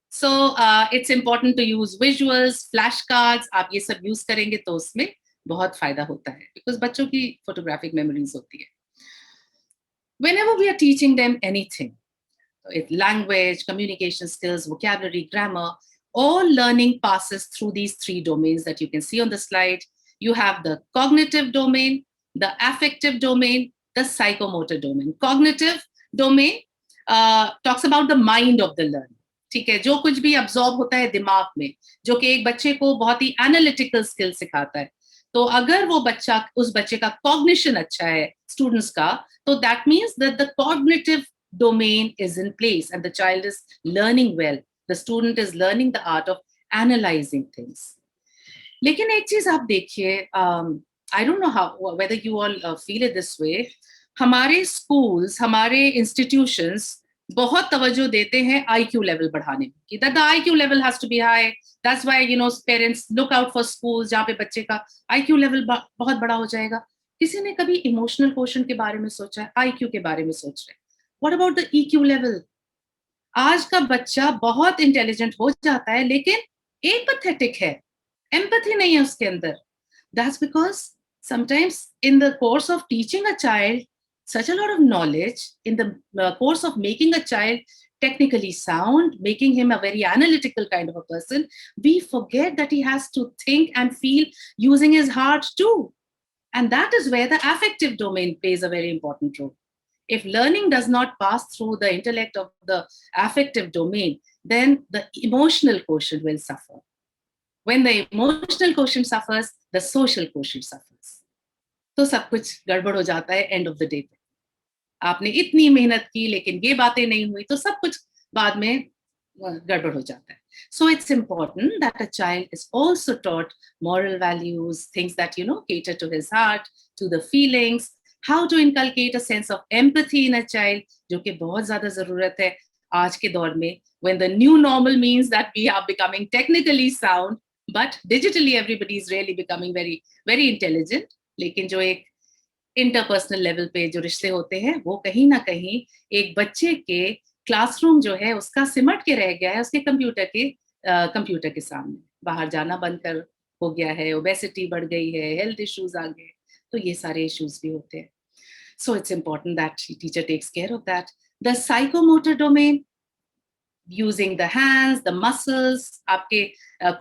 So it's important to use visuals, flashcards. आप ये सब use करेंगे तो उसमें बहुत फायदा होता है because बच्चों की photographic memories होती है. Whenever we are teaching them anything, language, communication skills, vocabulary, grammar, all learning passes through these three domains that you can see on the slide. You have the cognitive domain, the affective domain, the psychomotor domain. Cognitive domain talks about the mind of the learner. ठीक है, जो कुछ भी absorb होता है दिमाग में, जो कि एक बच्चे को बहुत ही एनालिटिकल स्किल सिखाता है. तो अगर वो बच्चा, उस बच्चे का कॉग्निशन अच्छा है स्टूडेंट्स का, तो that means that the cognitive domain is in place and the child is learning well. The student is learning the art of analyzing things. लेकिन एक चीज आप देखिए, I don't know how whether you all feel it this way. हमारे schools, हमारे institutions बहुत तवज्जो देते हैं IQ level बढ़ाने की. That the IQ level has to be high. That's why parents look out for schools जहाँ पे बच्चे का IQ level बहुत बड़ा हो जाएगा. किसी ने कभी इमोशनल क्वेश्चन के बारे में सोचा है, IQ के बारे में सोच रहे हैं? What about the EQ level? आज का बच्चा बहुत इंटेलिजेंट हो जाता है लेकिन एपैथेटिक है, एम्पैथी नहीं है उसके अंदर. That's because sometimes in the course of teaching a child such a lot of knowledge, in the course of making a child technically sound, making him a very analytical kind of a person, we forget that he has to think and feel using his heart too. And that is where the affective domain plays a very important role. If learning does not pass through the intellect of the affective domain, then the emotional quotient will suffer. When the emotional quotient suffers, the social quotient suffers. तो सब कुछ गड़बड़ हो जाता है end of the day पे. आपने इतनी मेहनत की लेकिन ये बातें नहीं हुई तो सब कुछ बाद में गड़बड़ हो जाता है. So it's important that a child is also taught moral values, things that cater to his heart, to the feelings, how to inculcate a sense of empathy in a child, जो कि बहुत ज़्यादा ज़रूरत है आज के दौर में, when the new normal means that we are becoming technically sound, but digitally everybody is really becoming very, very intelligent. लेकिन जो एक interpersonal level पे जो रिश्ते होते हैं, वो कहीं ना कहीं एक बच्चे के क्लासरूम जो है उसका सिमट के रह गया है उसके कंप्यूटर के सामने. बाहर जाना बंद कर हो गया है, ओबेसिटी बढ़ गई है, हेल्थ इश्यूज आ गए, तो ये सारे इश्यूज भी होते हैं. So it's important that the teacher takes care of that. The psychomotor domain, using the hands, the muscles, आपके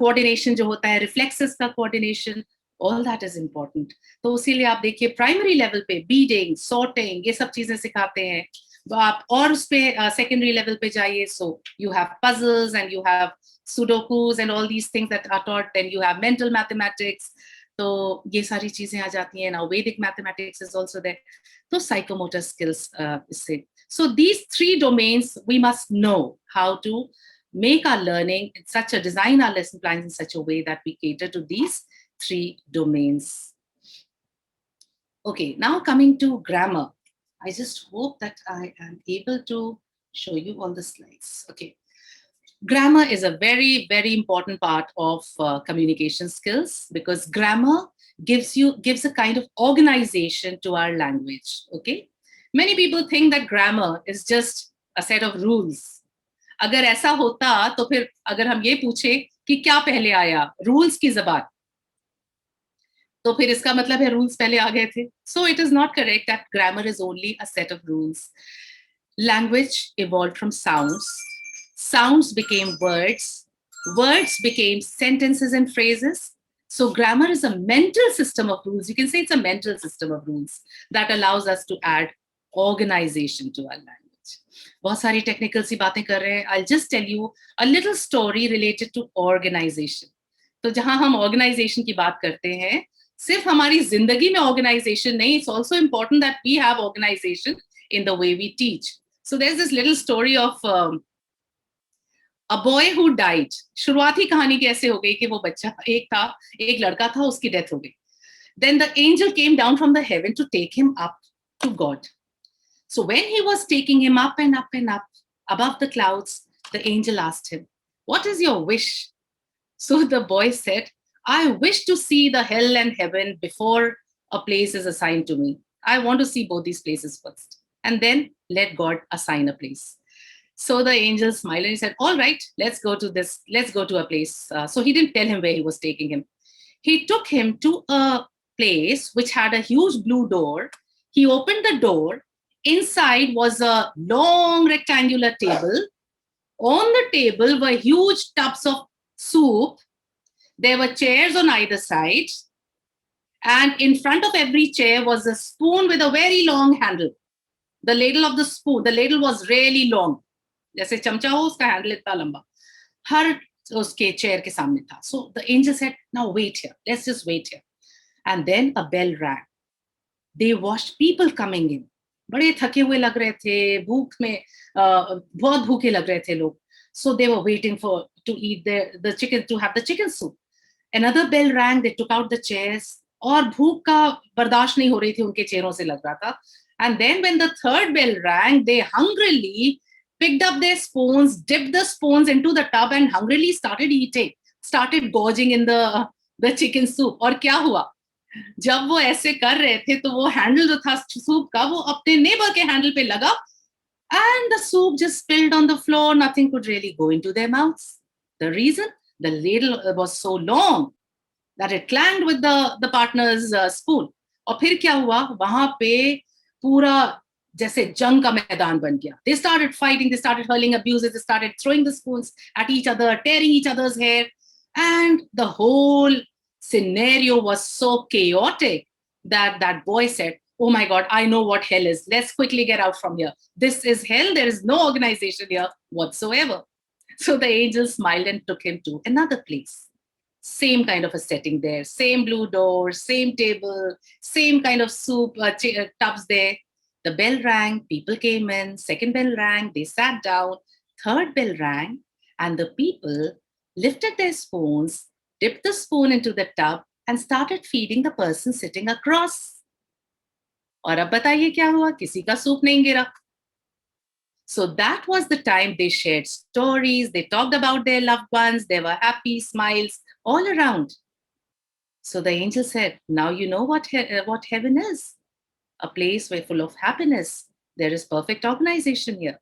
coordination जो होता है, reflexes का coordination, all that is important. तो इसीलिए आप देखिए primary level पे beading, sorting, ये सब चीजें सिखाते हैं. आप और उस पे secondary level पे जाइए, so you have puzzles and you have sudokus and all these things that are taught. Then you have mental mathematics. तो ये सारी चीजें आ जाती हैं. Now Vedic mathematics is also there. तो psychomotor skills इससे. So these three domains we must know how to make our learning in such a design our lesson plans in such a way that we cater to these three domains. Okay, now coming to grammar. I just hope that I am able to show you all the slides. Okay. Grammar is a very, very important part of communication skills because grammar gives a kind of organization to our language. Okay, many people think that grammar is just a set of rules. अगर ऐसा होता तो फिर अगर हम ये पूछे कि क्या पहले आया, rules की ज़बान, तो फिर इसका मतलब है rules पहले आ गए थे. So it is not correct that grammar is only a set of rules. Language evolved from sounds. Sounds became words. Words became sentences and phrases. So grammar is a mental system of rules. You can say it's a mental system of rules that allows us to add organization to our language. बहुत सारी technical सी बातें कर रहे हैं. I'll just tell you a little story related to organization. तो जहाँ हम organization की बात करते हैं, सिर्फ हमारी जिंदगी में organization नहीं, it's also important that we have organization in the way we teach. So there's this little story of a boy who died. शुरुआती कहानी कैसे हो गई कि वो बच्चा एक लड़का था, उसकी डेथ हो गई. Then the angel came down from the heaven to take him up to God. So when he was taking him up and up and up above the clouds, the angel asked him, "What is your wish?" So the boy said, I wish to see the hell and heaven before a place is assigned to me. I want to see both these places first, and then let God assign a place. So the angel smiled and he said, all right, let's go to a place. So he didn't tell him where he was taking him. He took him to a place which had a huge blue door. He opened the door. Inside was a long rectangular table. On the table were huge tubs of soup. There were chairs on either side. And in front of every chair was a spoon with a very long handle. The ladle of the spoon, the ladle was really long. जैसे चमचा हो उसका handle इतना लंबा हर उसके chair के सामने था. So the angel said, now wait here, let's just wait here. And then a bell rang. They watched people coming in. बड़े थके हुए लग रहे थे, भूख में बहुत भूखे लग रहे थे लोग. So they were waiting for to eat the chicken, to have the chicken soup. Another bell rang. They took out the chairs. और भूख का बर्दाश्त नहीं हो रही थी उनके चेहरों से लग रहा था. And then when the third bell rang, they hungrily picked up their spoons, dipped the spoons into the tub, and hungrily started eating, started gorging in the chicken soup. और क्या हुआ? जब वो ऐसे कर रहे थे तो वो हैंडल जो था सूप का वो अपने नेबर के हैंडल पे लगा, and the soup just spilled on the floor. Nothing could really go into their mouths. The reason? The ladle was so long that it clanged with the partner's spoon. और फिर क्या हुआ? वहां पे पूरा जैसे जंग का मैदान बन गया. They started fighting, they started hurling abuses, they started throwing the spoons at each other, tearing each other's hair, and the whole scenario was so chaotic that that boy said, oh my God, I know what hell is. Let's quickly get out from here. This is hell. There is no organization here whatsoever. So the angel smiled and took him to another place. Same kind of a setting there, same blue door, same table, same kind of soup tubs there. The bell rang, people came in, second bell rang, they sat down, third bell rang, and the people lifted their spoons, dipped the spoon into the tub, and started feeding the person sitting across. और अब बताइए क्या हुआ? किसी का soup नहीं गिरा. So that was the time they shared stories, they talked about their loved ones, there were happy smiles all around. So the angel said, now you know what heaven is. A place where full of happiness. There is perfect organization here.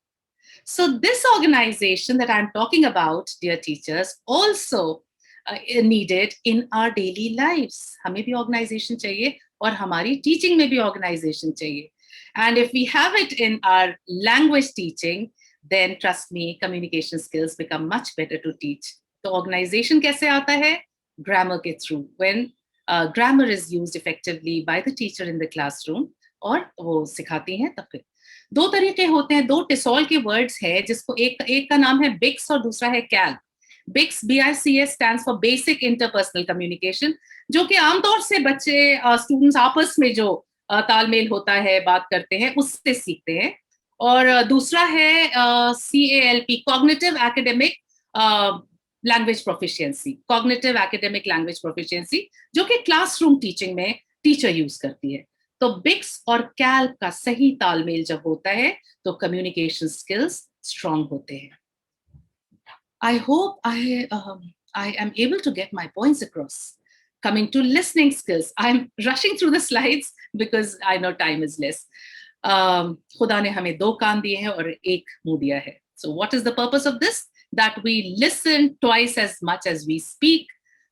So this organization that I'm talking about, dear teachers, also needed in our daily lives. हमें भी organization चाहिए और हमारी teaching में भी organization चाहिए. And if we have it in our language teaching, then trust me, communication skills become much better to teach. तो organization कैसे आता है? Grammar के through. When grammar is used effectively by the teacher in the classroom, और वो सिखाती हैं तब फिर. दो तरीके होते हैं, दो टिसॉल के वर्ड्स हैं जिसको एक का नाम है बिक्स और दूसरा है कैल. बिक्स BICS stands for Basic Interpersonal Communication, जो कि आमतौर से बच्चे स्टूडेंट्स आपस में जो तालमेल होता है, बात करते हैं, उससे सीखते हैं. और दूसरा है CALP, Cognitive Academic Language Proficiency, Cognitive Academic Language Proficiency, जो कि क्लासरूम टीचिंग में टीचर यूज करती है. तो बिक्स और कैल्प का सही तालमेल जब होता है तो कम्युनिकेशन स्किल्स स्ट्रांग होते हैं. I hope I am able to get my points across. Coming to listening skills, I'm rushing through the slides because I know time is less. खुदा ने हमें दो कान दिए हैं और एक मुंह दिया है. So what is the purpose of this? That we listen twice as much as we speak.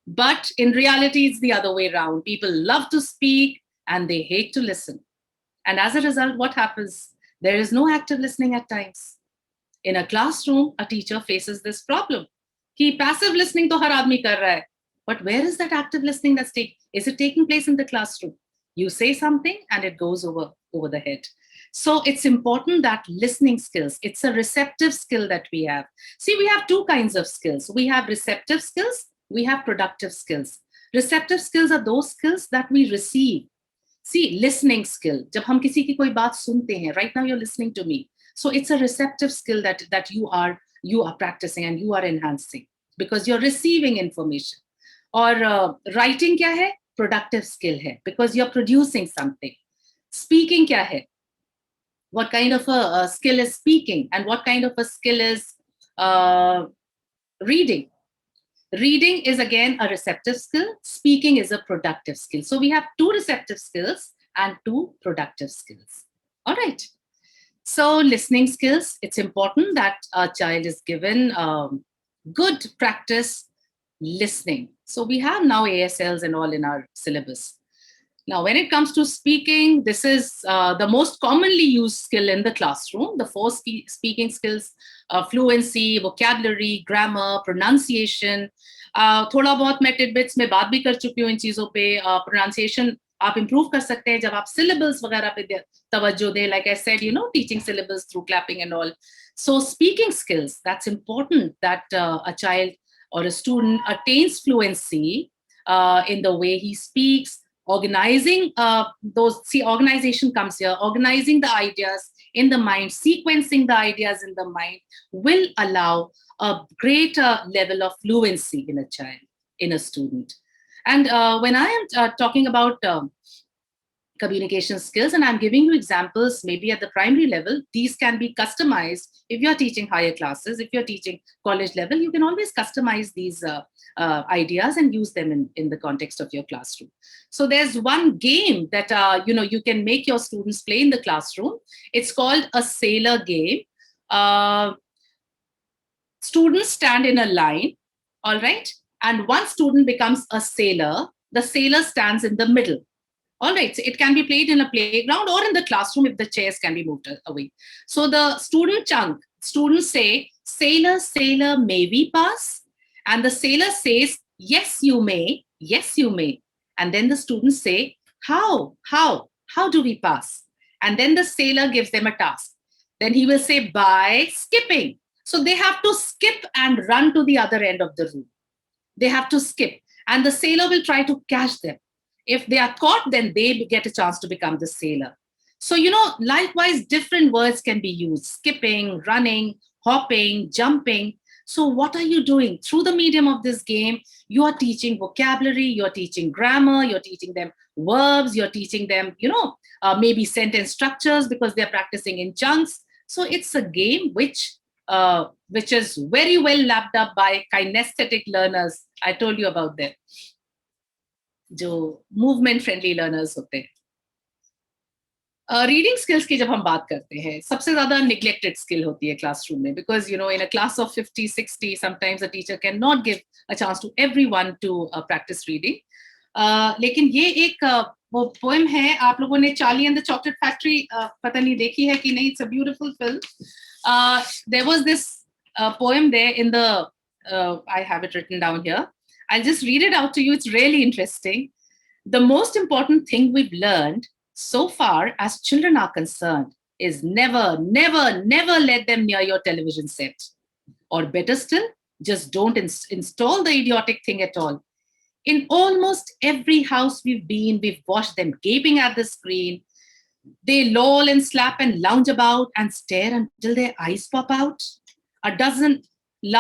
But in reality, it's the other way around. People love to speak and they hate to listen. And as a result, what happens? There is no active listening at times. In a classroom, a teacher faces this problem. कि passive listening तो हर आदमी कर रहा है. But where is that active listening that's taking? Is it taking place in the classroom? You say something and it goes over the head. So it's important that listening skills, it's a receptive skill that we have. See, we have two kinds of skills. We have receptive skills, we have productive skills. Receptive skills are those skills that we receive. See, listening skill, जब हम किसी की कोई बात सुनते हैं, right now you're listening to me. So it's a receptive skill that you are practicing and you are enhancing because you're receiving information. और writing क्या है? Productive skill है because you're producing something. Speaking क्या है? What kind of a skill is speaking and what kind of a skill is reading? Reading is again a receptive skill. Speaking is a productive skill. So we have two receptive skills and two productive skills. All right. So listening skills, it's important that a child is given good practice listening. So we have now ASLs and all in our syllabus. Now, when it comes to speaking, this is the most commonly used skill in the classroom. The four speaking skills, fluency, vocabulary, grammar, pronunciation. थोड़ा बहुत मैं tidbits में बात भी कर चुकी हूँ इन चीज़ों पे. Pronunciation आप improve कर सकते हैं जब आप syllables वगैरह पे तवज्जो दें. Like I said, you know, teaching syllables through clapping and all. So speaking skills, that's important that a child or a student attains fluency in the way he speaks. Organizing organization comes here. Organizing the ideas in the mind, sequencing the ideas in the mind will allow a greater level of fluency in a child, in a student. And when I am talking about communication skills, and I'm giving you examples maybe at the primary level, these can be customized. If you're teaching higher classes, if you're teaching college level, you can always customize these ideas and use them in the context of your classroom. So there's one game that you can make your students play in the classroom. It's called a sailor game. Students stand in a line, all right? And one student becomes a sailor. The sailor stands in the middle. All right, so it can be played in a playground or in the classroom if the chairs can be moved away. So the students say, sailor, sailor, may we pass? And the sailor says, yes, you may, yes, you may. And then the students say, how do we pass? And then the sailor gives them a task. Then he will say, by skipping. So they have to skip and run to the other end of the room. They have to skip. And the sailor will try to catch them. If they are caught, then they get a chance to become the sailor. So, likewise, different words can be used: skipping, running, hopping, jumping. So what are you doing? Through the medium of this game, you are teaching vocabulary, you're teaching grammar, you're teaching them verbs, you're teaching them, maybe sentence structures because they're practicing in chunks. So it's a game which is very well lapped up by kinesthetic learners. I told you about them. जो movement friendly learners होते हैं. Reading skills की जब हम बात करते हैं, सबसे ज्यादा निग्लेक्टेड स्किल होती है क्लासरूम में, because in a class of 50-60 sometimes a teacher can not give a chance to everyone to practice reading. लेकिन ये एक वो पोएम है, आप लोगों ने Charlie and the chocolate factory पता नहीं देखी है कि नहीं. It's a beautiful film. There was this poem there in the I have it written down here. I'll just read it out to you. It's really interesting. The most important thing we've learned so far as children are concerned is never, never, never let them near your television set. Or better still, just don't install the idiotic thing at all. In almost every house we've been, we've watched them gaping at the screen. They loll and slap and lounge about and stare until their eyes pop out.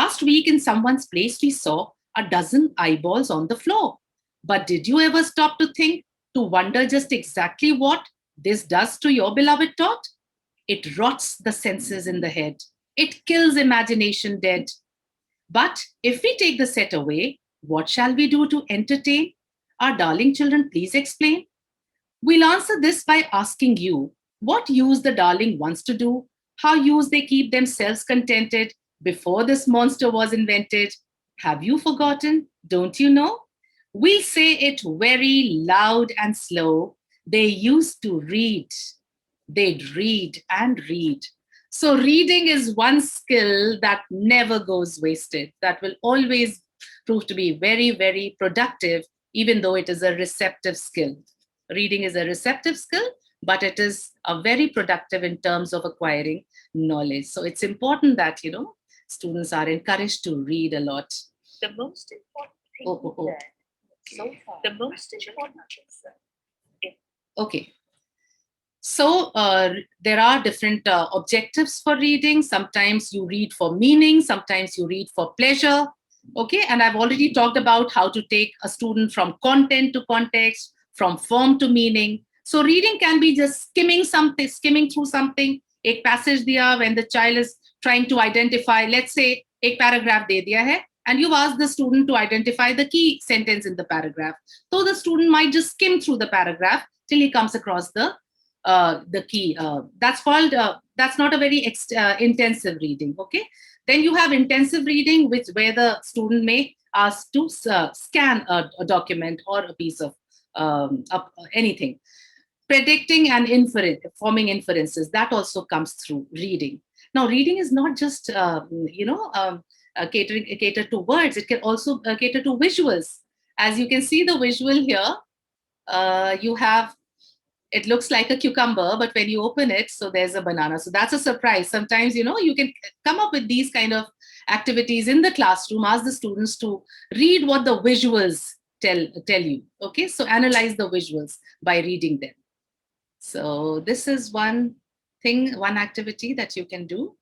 Last week in someone's place, we saw a dozen eyeballs on the floor. But did you ever stop to think, to wonder just exactly what this does to your beloved tot? It rots the senses in the head. It kills imagination dead. But if we take the set away, what shall we do to entertain? Our darling children, please explain. We'll answer this by asking you, what use the darling wants to do? How use they keep themselves contented before this monster was invented? Have you forgotten? Don't you know? We'll say it very loud and slow. They used to read. They'd read and read. So reading is one skill that never goes wasted, that will always prove to be very, very productive, even though it is a receptive skill. Reading is a receptive skill, but it is a very productive in terms of acquiring knowledge. So it's important that, students are encouraged to read a lot. The most important thing that so far, the most important thing. Okay. So there are different objectives for reading. Sometimes you read for meaning, sometimes you read for pleasure. Okay, and I've already talked about how to take a student from content to context, from form to meaning. So reading can be just skimming through something. एक passage दिया when the child is trying to identify, let's say एक paragraph दे दिया है, and you've asked the student to identify the key sentence in the paragraph. So the student might just skim through the paragraph till he comes across the key. That's called, that's not a very intensive reading, okay? Then you have intensive reading, where the student may ask to scan a document or a piece of anything. Predicting and forming inferences, that also comes through reading. Now, reading is not just, cater to words, it can also cater to visuals. As you can see the visual here, you have, it looks like a cucumber, but when you open it, so there's a banana. So that's a surprise. Sometimes, you can come up with these kind of activities in the classroom, ask the students to read what the visuals tell you. Okay, so analyze the visuals by reading them. So this is one thing, one activity that you can do.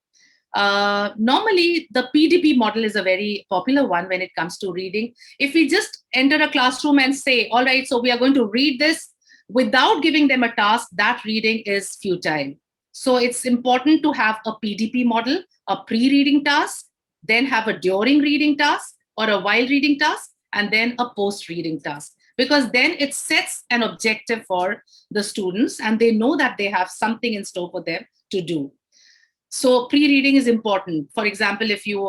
Normally, the PDP model is a very popular one when it comes to reading. If we just enter a classroom and say, all right, so we are going to read this without giving them a task, that reading is futile. So it's important to have a PDP model, a pre-reading task, then have a during reading task or a while reading task, and then a post-reading task. Because then it sets an objective for the students and they know that they have something in store for them to do. So pre-reading is important. For example, if you,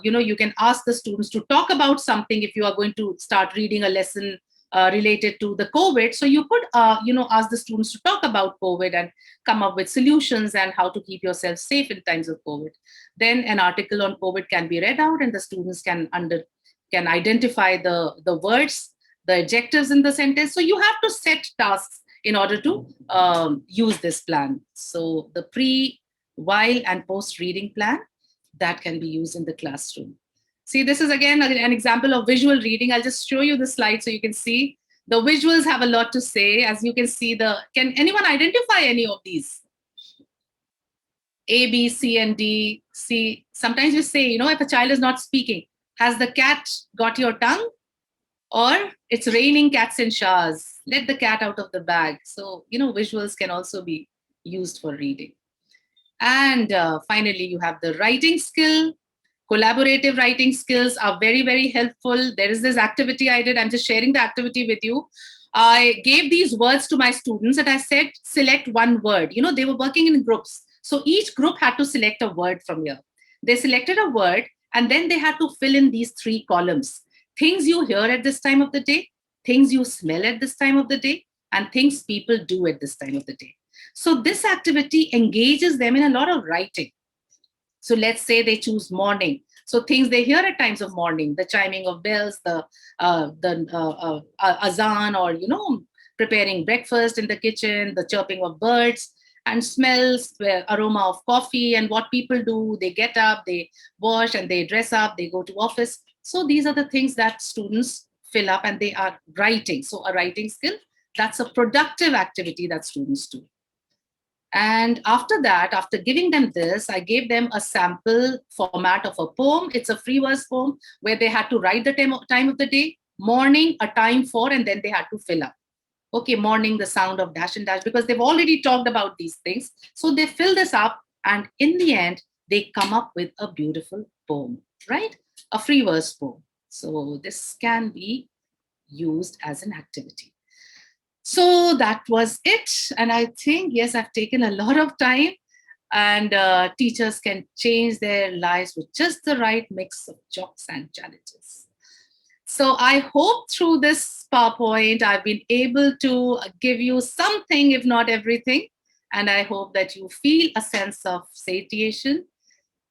you can ask the students to talk about something if you are going to start reading a lesson related to the COVID. So you could, ask the students to talk about COVID and come up with solutions and how to keep yourself safe in times of COVID. Then an article on COVID can be read out and the students can identify the words, the adjectives in the sentence. So you have to set tasks in order to use this plan. So the pre, while, and post reading plan that can be used in the classroom. See, this is again an example of visual reading. I'll just show you the slide so you can see. The visuals have a lot to say. As you can see, can anyone identify any of these? A, B, C, and D. C. Sometimes you say, if a child is not speaking, has the cat got your tongue? Or it's raining cats in showers. Let the cat out of the bag. So, visuals can also be used for reading. And finally, you have the writing skill. Collaborative writing skills are very, very helpful. There is this activity I did. I'm just sharing the activity with you. I gave these words to my students and I said, select one word. They were working in groups. So each group had to select a word from here. They selected a word and then they had to fill in these 3 columns. Things you hear at this time of the day, things you smell at this time of the day, and things people do at this time of the day. So this activity engages them in a lot of writing. So let's say they choose morning. So things they hear at times of morning, the chiming of bells, the azan, or, preparing breakfast in the kitchen, the chirping of birds, and smells, aroma of coffee, and what people do. They get up, they wash, and they dress up, they go to office. So these are the things that students fill up and they are writing. So a writing skill, that's a productive activity that students do. And after that, after giving them this, I gave them a sample format of a poem. It's a free verse poem where they had to write the time of the day, morning, a time for, and then they had to fill up. Okay, morning, the sound of dash and dash, because they've already talked about these things. So they fill this up, and in the end, they come up with a beautiful poem, right? A free verse poem. So this can be used as an activity. So that was it. And I think, yes, I've taken a lot of time, and teachers can change their lives with just the right mix of jokes and challenges. So I hope through this PowerPoint, I've been able to give you something, if not everything. And I hope that you feel a sense of satiation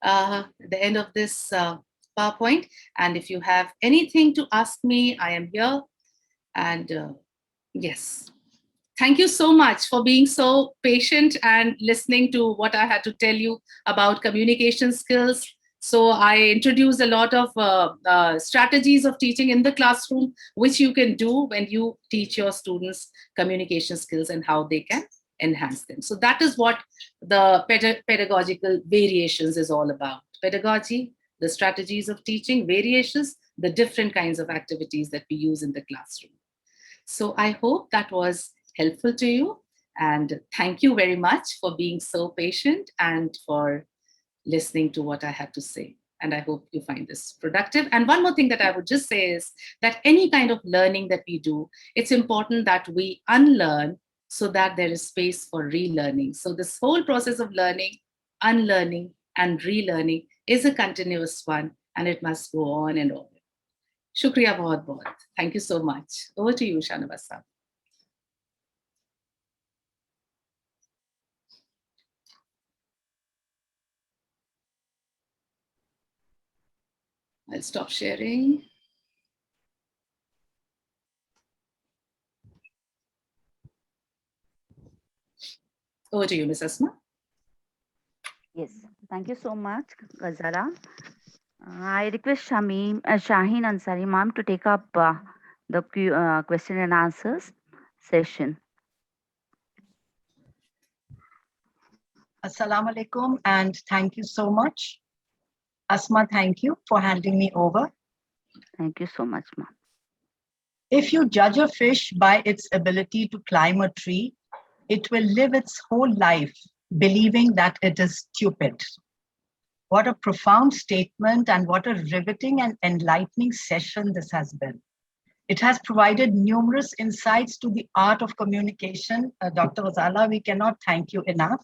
at the end of this PowerPoint. And if you have anything to ask me, I am here. And yes, thank you so much for being so patient and listening to what I had to tell you about communication skills. So I introduced a lot of strategies of teaching in the classroom, which you can do when you teach your students communication skills and how they can enhance them. So that is what the pedagogical variations is all about. Pedagogy, the strategies of teaching, variations, the different kinds of activities that we use in the classroom. So I hope that was helpful to you. And thank you very much for being so patient and for listening to what I had to say. And I hope you find this productive. And one more thing that I would just say is that any kind of learning that we do, it's important that we unlearn so that there is space for relearning. So this whole process of learning, unlearning, and relearning is a continuous one, and it must go on and on. Shukriya bahut bahut. Thank you so much. Over to you, Shanawaz Saab. I'll stop sharing. Over to you, Ms. Asma. Yes, thank you so much, Ghazala. I request Shaheen Ansari ma'am to take up the question and answers session. Assalamu alaikum and thank you so much. Asma, thank you for handing me over. Thank you so much, ma'am. If you judge a fish by its ability to climb a tree, it will live its whole life believing that it is stupid. What a profound statement and what a riveting and enlightening session this has been. It has provided numerous insights to the art of communication. Dr. Ghazala, we cannot thank you enough.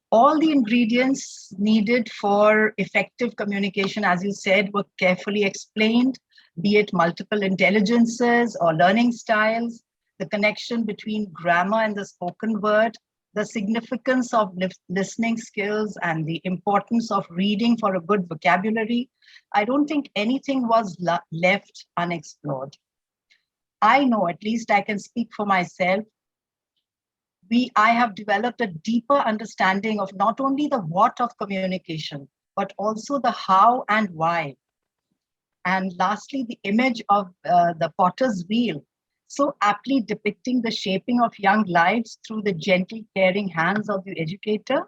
All the ingredients needed for effective communication, as you said, were carefully explained, be it multiple intelligences or learning styles, the connection between grammar and the spoken word, the significance of listening skills and the importance of reading for a good vocabulary. I don't think anything was left unexplored. I know, at least I can speak for myself, I have developed a deeper understanding of not only the what of communication, but also the how and why. And lastly, the image of the potter's wheel, so aptly depicting the shaping of young lives through the gentle, caring hands of the educator.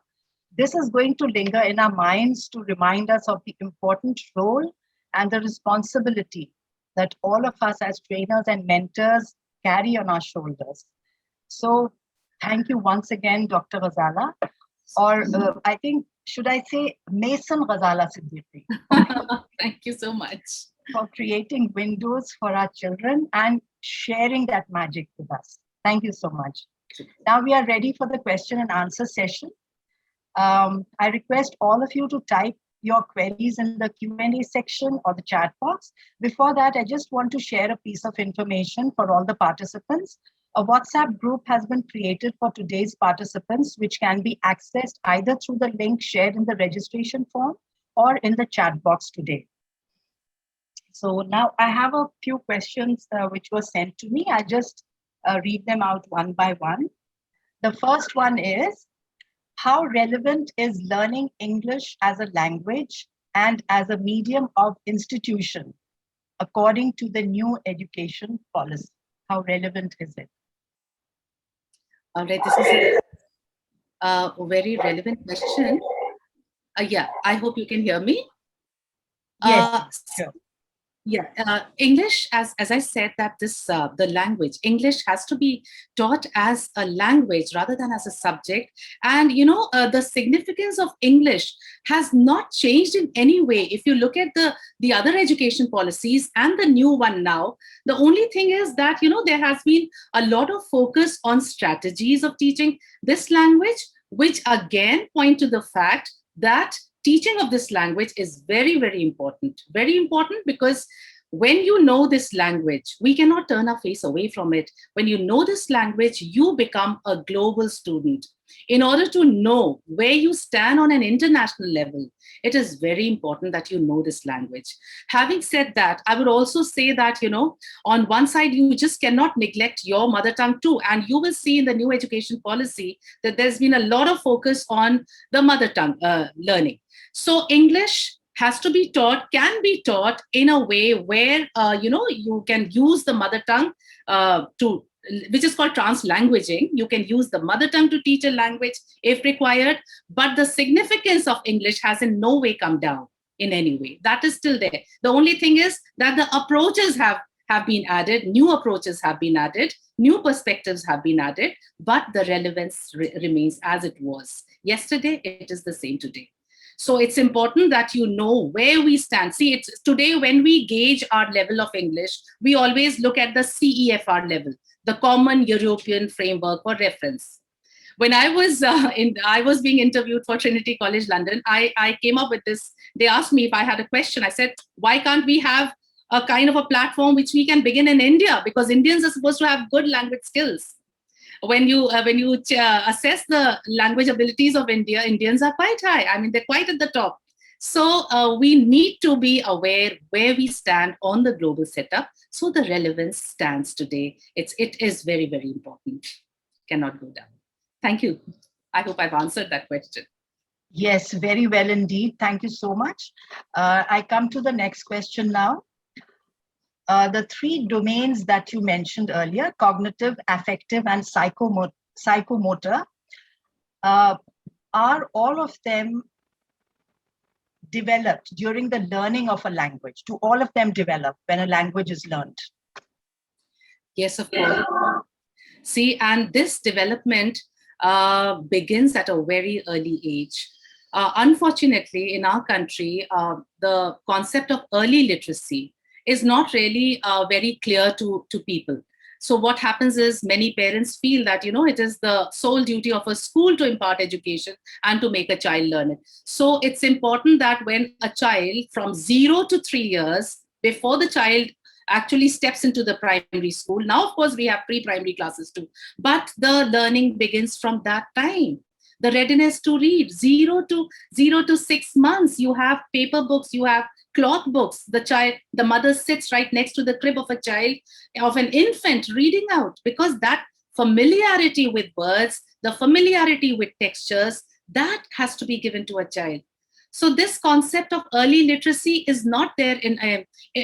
This is going to linger in our minds to remind us of the important role and the responsibility that all of us as trainers and mentors carry on our shoulders. So thank you once again, Dr. Ghazala, or I think, should I say Mason Ghazala Siddiqui. Thank you so much. For creating windows for our children and sharing that magic with us. Thank you so much. Now we are ready for the question and answer session. I request all of you to type your queries in the Q&A section or the chat box. Before that, I just want to share a piece of information for all the participants. A WhatsApp group has been created for today's participants, which can be accessed either through the link shared in the registration form or in the chat box today. So now I have a few questions which were sent to me. I just read them out one by one. The first one is, how relevant is learning English as a language and as a medium of institution according to the new education policy? How relevant is it? All right, this is a very relevant question. Yeah, I hope you can hear me. Yes, sure. Yeah, English, as I said, that the language, English has to be taught as a language rather than as a subject. And, the significance of English has not changed in any way. If you look at the other education policies and the new one now, the only thing is that, there has been a lot of focus on strategies of teaching this language, which again point to the fact that teaching of this language is very, very important. Very important because when you know this language, we cannot turn our face away from it. When you know this language, you become a global student. In order to know where you stand on an international level, it is very important that you know this language. Having said that, I would also say that, on one side, you just cannot neglect your mother tongue too. And you will see in the new education policy that there's been a lot of focus on the mother tongue learning. So English has to be taught, can be taught in a way where, you can use the mother tongue which is called translanguaging. You can use the mother tongue to teach a language if required, but the significance of English has in no way come down in any way. That is still there. The only thing is that the approaches have been added, new approaches have been added, new perspectives have been added, but the relevance remains as it was yesterday. It is the same today. So it's important that you know where we stand. See, it's today when we gauge our level of English, we always look at the CEFR level, the Common European Framework for Reference. When I was I was being interviewed for Trinity College London, I came up with this. They asked me if I had a question. I said, why can't we have a kind of a platform which we can begin in India? Because Indians are supposed to have good language skills. When you assess the language abilities of India, Indians are quite high. I mean, they're quite at the top. So we need to be aware where we stand on the global setup. So the relevance stands today. It is very, very important. Cannot go down. Thank you. I hope I've answered that question. Yes, very well indeed. Thank you so much. I come to the next question now. The three domains that you mentioned earlier, cognitive, affective, and psychomotor, are all of them developed during the learning of a language? Do all of them develop when a language is learned? Yes, of course. See, and this development begins at a very early age. Unfortunately, in our country, the concept of early literacy is not really very clear to people. So what happens is many parents feel that, it is the sole duty of a school to impart education and to make a child learn it. So it's important that when a child from 0 to 3 years, before the child actually steps into the primary school. Now, of course, we have pre-primary classes too, but the learning begins from that time. The readiness to read, 0 to 6 months, you have paper books, you have cloth books. The mother sits right next to the crib of a child, of an infant, reading out, because that familiarity with words, the familiarity with textures, that has to be given to a child. So this concept of early literacy is not there in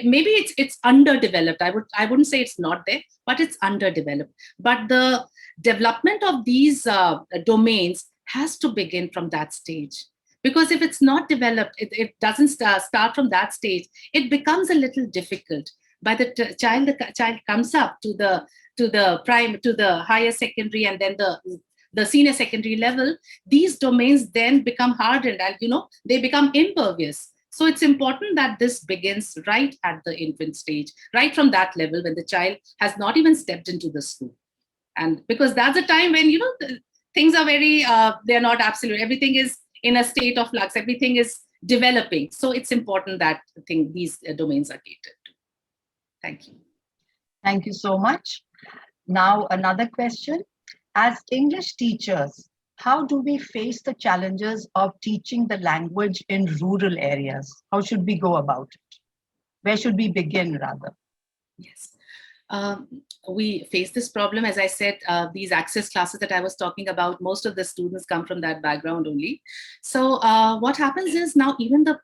maybe it's underdeveloped. I wouldn't say it's not there, but it's underdeveloped. But the development of these domains has to begin from that stage, because if it's not developed, it doesn't start from that stage. It becomes a little difficult. By the child comes up to the higher secondary, and then the senior secondary level, these domains then become hardened and they become impervious. So it's important that this begins right at the infant stage, right from that level when the child has not even stepped into the school. And because that's a time when things are very they're not absolute, everything is in a state of flux, everything is developing. So it's important that these domains are catered to. Thank you. Thank you so much. Now another question. As English teachers, how do we face the challenges of teaching the language in rural areas? How should we go about it? Where should we begin, rather? Yes. We face this problem. As I said, these access classes that I was talking about, most of the students come from that background only. So what happens is now even the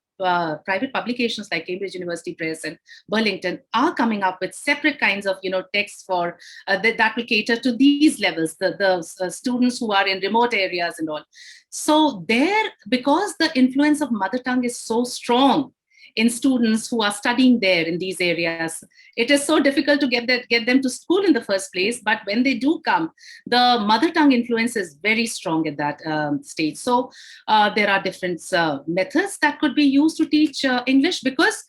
private publications like Cambridge University Press and Burlington are coming up with separate kinds of texts for that will cater to these levels, the students who are in remote areas and all. So there, because the influence of mother tongue is so strong in students who are studying there in these areas, it is so difficult to get them to school in the first place. But when they do come, the mother tongue influence is very strong at that stage. So there are different methods that could be used to teach English, because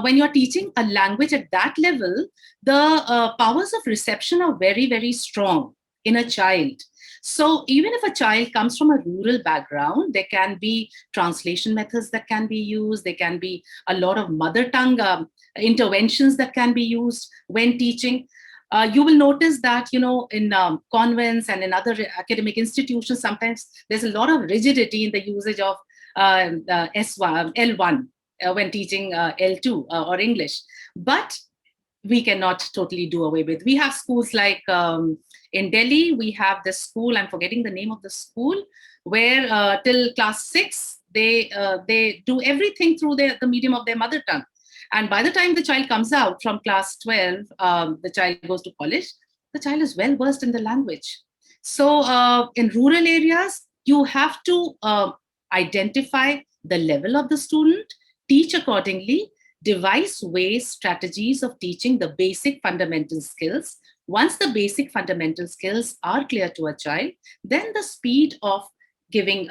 when you're teaching a language at that level, the powers of reception are very, very strong in a child. So even if a child comes from a rural background, there can be translation methods that can be used. There can be a lot of mother tongue interventions that can be used when teaching. You will notice that, in convents and in other academic institutions, sometimes there's a lot of rigidity in the usage of S1, L1 when teaching L2 or English. But we cannot totally do away with. We have schools like in Delhi, we have this school, I'm forgetting the name of the school, where till class 6, they do everything through the medium of their mother tongue. And by the time the child comes out from class 12, the child goes to college, the child is well versed in the language. So in rural areas, you have to identify the level of the student, teach accordingly, devise ways, strategies of teaching the basic fundamental skills. Once the basic fundamental skills are clear to a child, then the speed of giving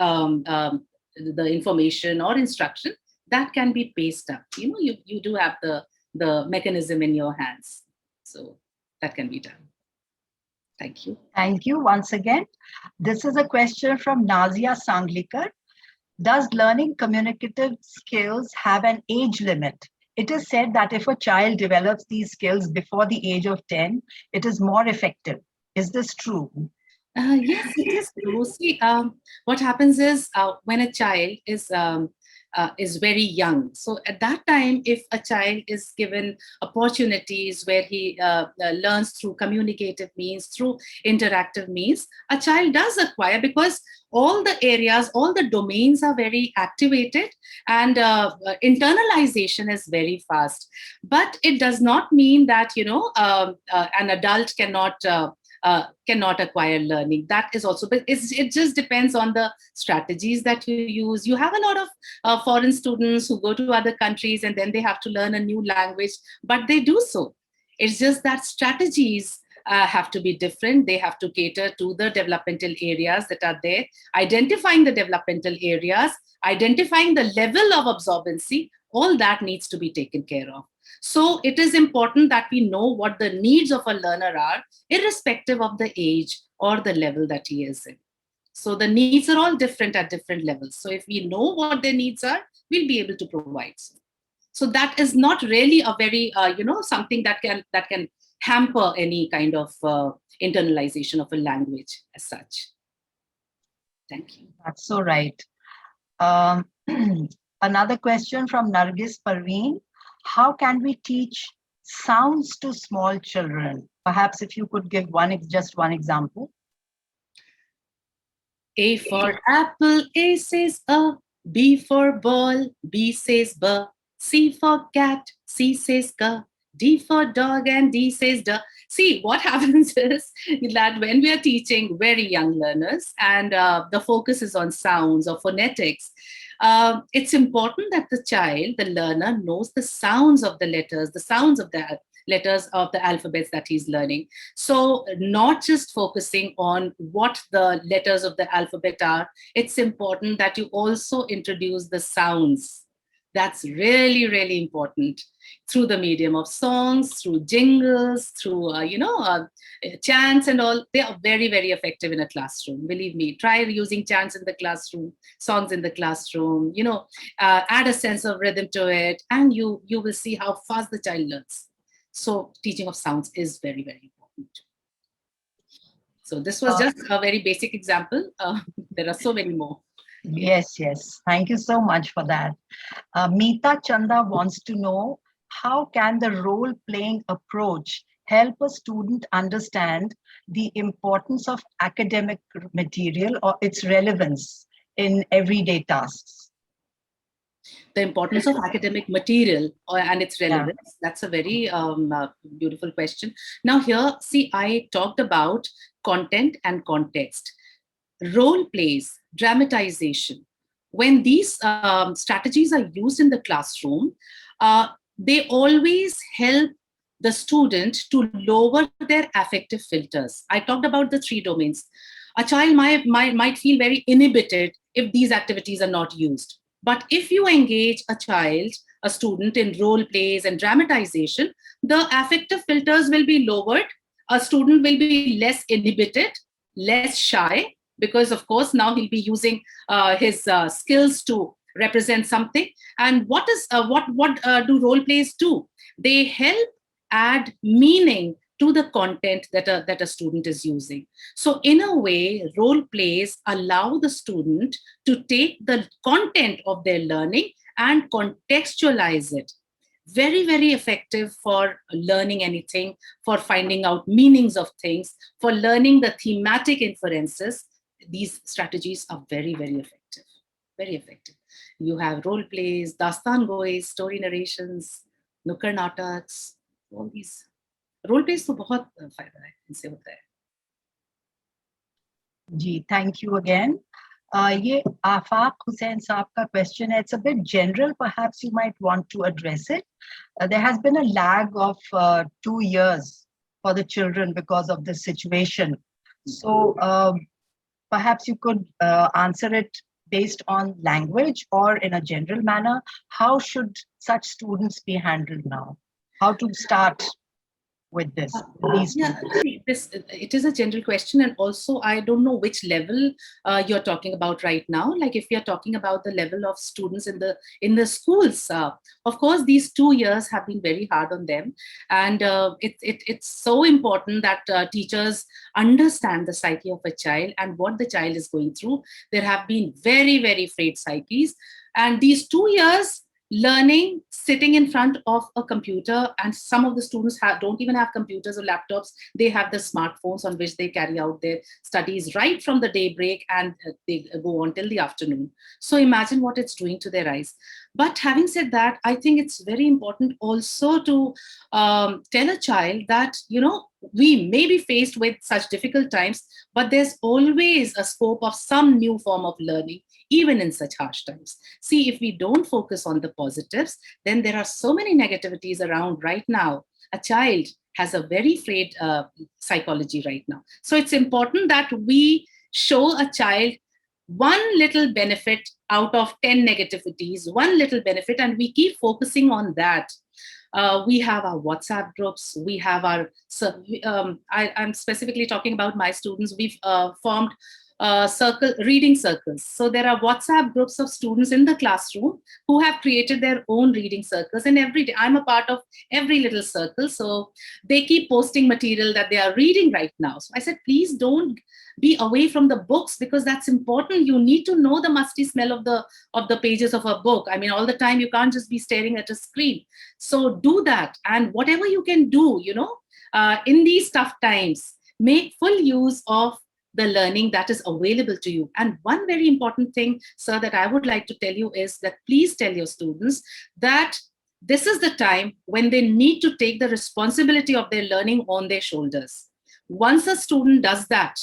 the information or instruction, that can be paced up. You do have the mechanism in your hands. So that can be done. Thank you. Thank you once again. This is a question from Nazia Sanglikar. Does learning communicative skills have an age limit? It is said that if a child develops these skills before the age of 10, it is more effective. Is this true? Yes, it is true. See, what happens is when a child is very young. So at that time, if a child is given opportunities where he learns through communicative means, through interactive means, a child does acquire, because all the areas, all the domains are very activated, and internalization is very fast. But it does not mean that, an adult cannot acquire learning. That is also, but it just depends on the strategies that you use. You have a lot of foreign students who go to other countries and then they have to learn a new language, but they do so. It's just that strategies have to be different. They have to cater to the developmental areas that are there, identifying the developmental areas, identifying the level of absorbency. All that needs to be taken care of. So it is important that we know what the needs of a learner are, irrespective of the age or the level that he is in. So the needs are all different at different levels. So if we know what their needs are, we'll be able to provide. So that is not really a very, something that can hamper any kind of internalization of a language as such. Thank you. That's so right. Another question from Nargis Parveen. How can we teach sounds to small children? Perhaps if you could give just one example. A for apple, A says A. B for ball, B says B. C for cat, C says K. D for dog, and D says D. See, what happens is that when we are teaching very young learners and the focus is on sounds or phonetics, it's important that the child, the learner, knows the sounds of the letters, the sounds of the letters of the alphabets that he's learning. So not just focusing on what the letters of the alphabet are, it's important that you also introduce the sounds. That's really, really important, through the medium of songs, through jingles, through, chants and all. They are very, very effective in a classroom. Believe me, try using chants in the classroom, songs in the classroom, add a sense of rhythm to it, and you will see how fast the child learns. So teaching of sounds is very, very important. So this was just a very basic example. There are so many more. Yes. Thank you so much for that. Meeta Chanda wants to know, how can the role-playing approach help a student understand the importance of academic material or its relevance in everyday tasks? The importance of academic material and its relevance. Yeah. That's a very beautiful question. Now here, see, I talked about content and context. Role plays, dramatization. When these strategies are used in the classroom, they always help the student to lower their affective filters. I talked about the 3 domains. A child might feel very inhibited if these activities are not used. But if you engage a student in role plays and dramatization, the affective filters will be lowered. A student will be less inhibited, less shy, because of course now he'll be using his skills to represent something. And what do role plays do? They help add meaning to the content that a student is using. So in a way, role plays allow the student to take the content of their learning and contextualize it. Very, very effective for learning anything, for finding out meanings of things, for learning the thematic inferences. These strategies are very, very effective. Very effective. You have role plays, dastan gois, story narrations, nukkar nataks, all these. Role plays तो बहुत फायदा है, इनसे होता है. जी, thank you again. ये आफाक हुसैन साहब का question है. It's a bit general, perhaps you might want to address it. There has been a lag of 2 years for the children because of this situation. So perhaps you could answer it based on language or in a general manner? How should such students be handled now? How to start with this? These Yeah, students? see, it is a general question, and also I don't know which level you're talking about right now. Like if you're talking about the level of students in the schools, of course, these 2 years have been very hard on them, and it's so important that teachers understand the psyche of a child and what the child is going through. There have been very frayed psyches, and these 2 years learning sitting in front of a computer, and some of the students don't even have computers or laptops. They have the smartphones on which they carry out their studies right from the daybreak, and they go on till the afternoon. So imagine what it's doing to their eyes. But having said that, I think it's very important also to tell a child that, we may be faced with such difficult times, but there's always a scope of some new form of learning, even in such harsh times. See, if we don't focus on the positives, then there are so many negativities around right now. A child has a very frayed psychology right now. So it's important that we show a child one little benefit out of 10 negativities, one little benefit, and we keep focusing on that. We have our WhatsApp groups. We have our, I'm specifically talking about my students. We've formed reading circles. So there are WhatsApp groups of students in the classroom who have created their own reading circles. And every day I'm a part of every little circle. So they keep posting material that they are reading right now. So I said, please don't be away from the books, because that's important. You need to know the musty smell of the pages of a book. I mean, all the time you can't just be staring at a screen. So do that, and whatever you can do, in these tough times, make full use of the learning that is available to you. And one very important thing, sir, that I would like to tell you is that please tell your students that this is the time when they need to take the responsibility of their learning on their shoulders. Once a student does that,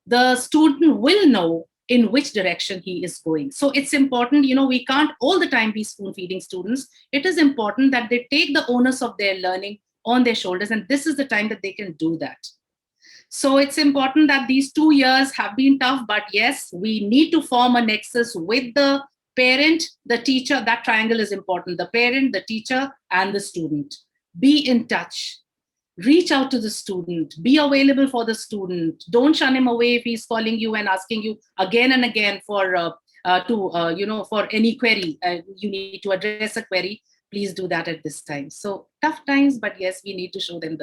the student will know in which direction he is going. So it's important, we can't all the time be spoon feeding students. It is important that they take the onus of their learning on their shoulders, and this is the time that they can do that. So it's important that these 2 years have been tough, but yes, we need to form a nexus with the parent, the teacher. That triangle is important: the parent, the teacher, and the student. Be in touch. Reach out to the student, be available for the student. Don't shun him away if he's calling you and asking you again and again for for any query. You need to address a query. Please do that at this time. So tough times, but yes, we need to show them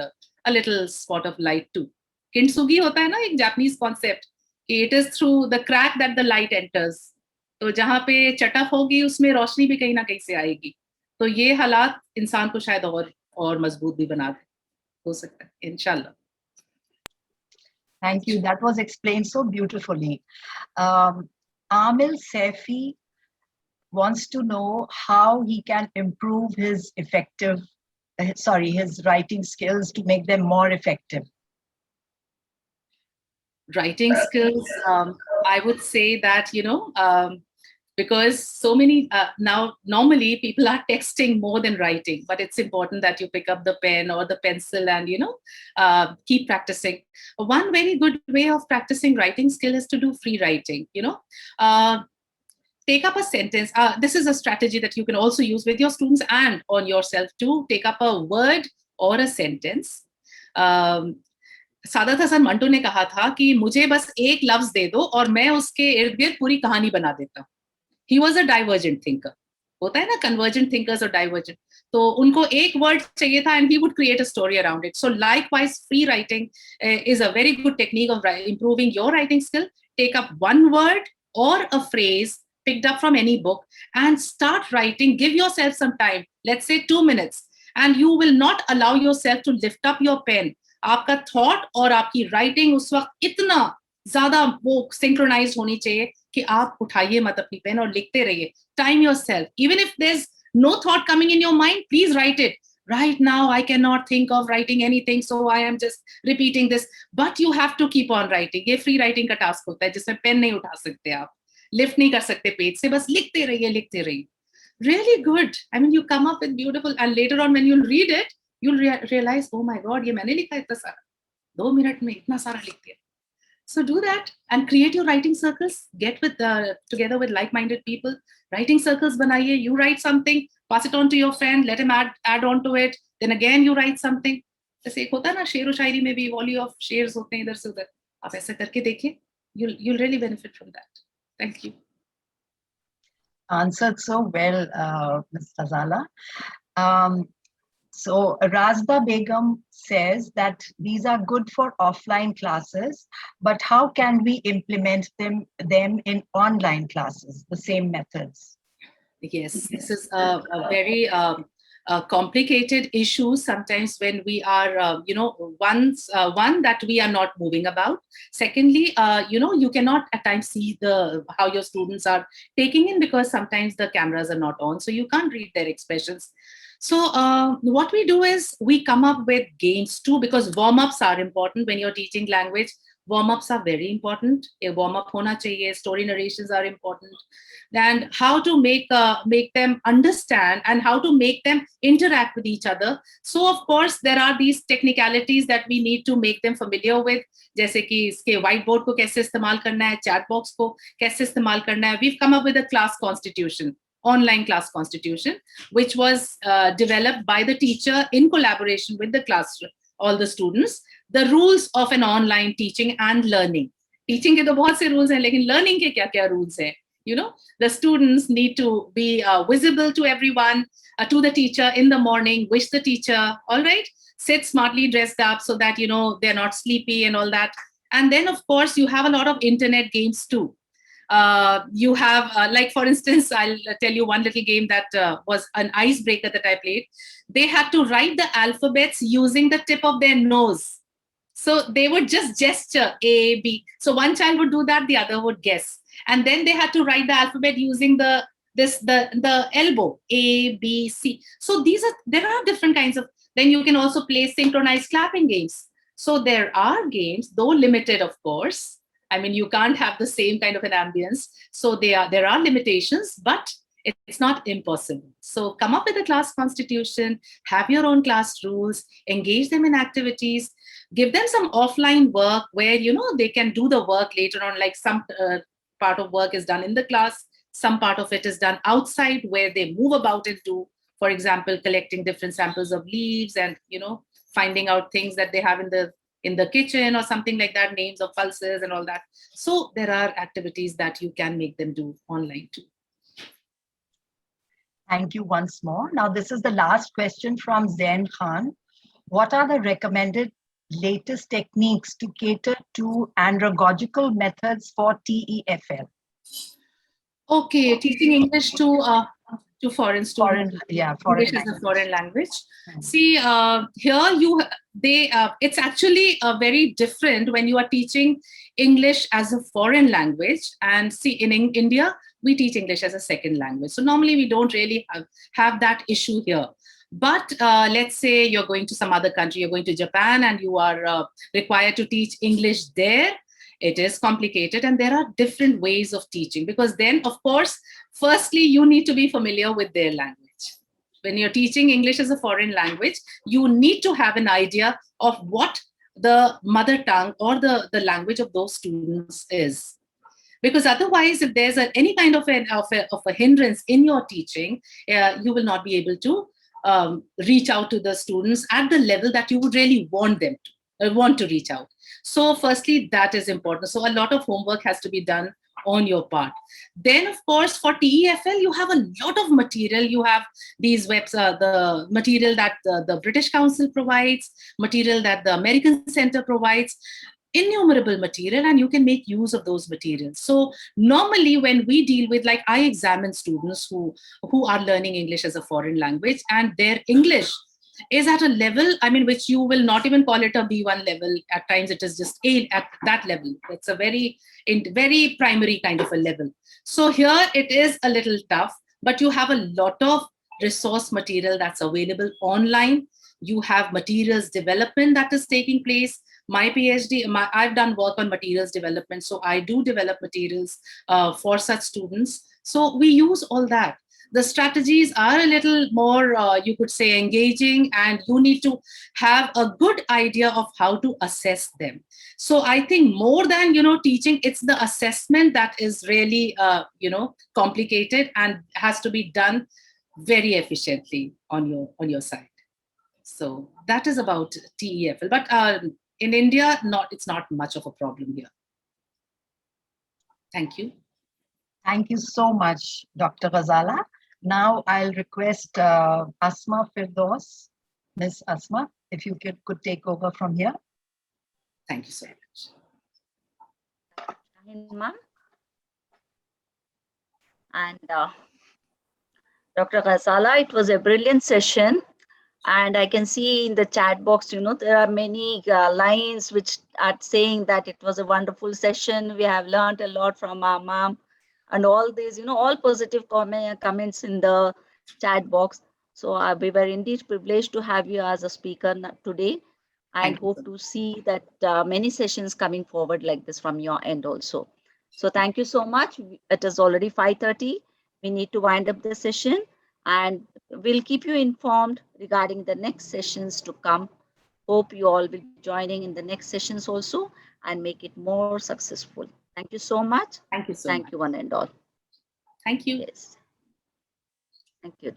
a little spot of light too. Kintsugi hota hai na ek Japanese concept. It is through the crack that the light enters. तो जहाँ पे चटक होगी उसमें रोशनी भी कहीं ना कहीं से आएगी. तो ये हालात इंसान को शायद और मजबूत भी बना दे. हो सकता है, इंशाल्लाह. Thank you. That was explained so beautifully. Amil Saifi wants to know how he can improve his writing skills to make them more effective. Writing skills, I would say that, because so many, now normally people are texting more than writing, but it's important that you pick up the pen or the pencil and, keep practicing. One very good way of practicing writing skill is to do free writing, take up a sentence. This is a strategy that you can also use with your students and on yourself too. Take up a word or a sentence. Saadat Hasan Manto ने कहा था कि मुझे बस एक लफ्ज दे दो और मैं उसके इर्द गिर्द पूरी कहानी बना देता हूँ. He was a divergent thinker. होता है ना convergent thinkers or divergent. तो उनको एक word चाहिए था and he would create a story around it. So likewise, free writing is a very good technique of improving your writing skill. Take up one word or a phrase picked up from any book and start writing. Give yourself some time. Let's say 2 minutes. And you will not allow yourself to lift up your pen. आपका thought और आपकी writing उस वक्त इतना ज़्यादा वो synchronized होनी चाहिए कि आप उठाइए मत अपनी पेन और लिखते रहिए. Time yourself. Even if there's no thought coming in your mind, please write it. Right now, I cannot think of writing anything, so I am just repeating this. But you have to keep on writing. ये free writing का task होता है जिसमें pen नहीं उठा सकते आप, lift नहीं कर सकते पेज से, बस लिखते रहिए. Really good. I mean, you come up with beautiful, and later on when you'll read it, you'll realize, oh my God, ये मैंने लिखा इतना सारा. 2 minutes में इतना सारा लिख दिया. So do that and create your writing circles. Get with together with like-minded people. Writing circles banaiye. You write something, pass it on to your friend, let him add on to it. Then again you write something. जैसे एक होता है ना शेर व शायरी में भी volley of shares होते हैं इधर से उधर. आप ऐसा करके देखिए. You'll really benefit from that. Thank you. Answered so well, Ms. Fazala. So Razda Begum says that these are good for offline classes, but how can we implement them in online classes, the same methods? Yes, this is a very complicated issue sometimes when we are, one that we are not moving about. Secondly, you cannot at times see how your students are taking in because sometimes the cameras are not on, so you can't read their expressions. So what we do is we come up with games too, because warm-ups are important when you're teaching language. Warm-ups are very important. A warm-up hona chahiye, story narrations are important. And how to make them understand and how to make them interact with each other. So of course, there are these technicalities that we need to make them familiar with. जैसे कि इसके whiteboard को कैसे इस्तेमाल करना है, chat box को कैसे इस्तेमाल करना है. We've come up with a class constitution, online class constitution, which was developed by the teacher in collaboration with the class, all the students. The rules of an online teaching and learning. Teaching के तो बहुत से rules हैं, लेकिन learning के क्या-क्या rules हैं? The students need to be visible to everyone, to the teacher in the morning, wish the teacher, all right, sit smartly dressed up so that, they're not sleepy and all that. And then, of course, you have a lot of internet games too. You have, like, for instance, I'll tell you one little game that was an icebreaker that I played. They had to write the alphabets using the tip of their nose. So they would just gesture A, B. So one child would do that, the other would guess. And then they had to write the alphabet using the elbow, A, B, C. So there are different kinds of, then you can also play synchronized clapping games. So there are games, though limited, of course. I mean, you can't have the same kind of an ambience. So there are limitations, but it's not impossible. So come up with a class constitution, have your own class rules, engage them in activities, give them some offline work where, they can do the work later on, like some part of work is done in the class, some part of it is done outside where they move about and do, for example, collecting different samples of leaves and, finding out things that they have in the kitchen or something like that, names of pulses and all that. So there are activities that you can make them do online too. Thank you once more. Now, this is the last question from Zain Khan. What are the recommended latest techniques to cater to andragogical methods for TEFL? Okay, teaching English to foreign students. Foreign English as a foreign language. See, here it's actually very different when you are teaching English as a foreign language. And see, in India, we teach English as a second language. So normally we don't really have that issue here. But let's say you're going to some other country, you're going to Japan, and you are required to teach English there. It is complicated, and there are different ways of teaching, because then, of course, firstly, you need to be familiar with their language. When you're teaching English as a foreign language, you need to have an idea of what the mother tongue or the language of those students is. Because otherwise, if there's any kind of a hindrance in your teaching, you will not be able to reach out to the students at the level that you would really want them to, want to reach out. So firstly, that is important. So a lot of homework has to be done on your part. Then, of course, for TEFL, you have a lot of material. You have these the material that the British Council provides, material that the American Center provides, innumerable material, and you can make use of those materials. So normally when we deal with, like, I examine students who are learning English as a foreign language, and their English is at a level, I mean, which you will not even call it a B1 level. At times it is just A at that level. It's a very primary kind of a level. So here it is a little tough, but you have a lot of resource material that's available online. You have materials development that is taking place. My PhD, I've done work on materials development. So I do develop materials for such students. So we use all that. the strategies are a little more, you could say, engaging, and you need to have a good idea of how to assess them. So I think more than, teaching, it's the assessment that is really, complicated and has to be done very efficiently on your side. So that is about TEFL. But in India, it's not much of a problem here. Thank you. Thank you so much, Dr. Ghazala. Now I'll request Asma Firdaus. Ms. Asma, if you could take over from here. Thank you so much. Ma'am. And Dr. Ghazala, it was a brilliant session. And I can see in the chat box, there are many lines which are saying that it was a wonderful session. We have learned a lot from our mom, and all these, all positive comments in the chat box. So we were indeed privileged to have you as a speaker today, and hope to see that many sessions coming forward like this from your end also. So thank you so much. It is already 5:30. We need to wind up the session, and we'll keep you informed regarding the next sessions to come. Hope you all will be joining in the next sessions also and make it more successful. Thank you so much. Thank you so much. Thank you, one and all. Thank you. Yes. Thank you.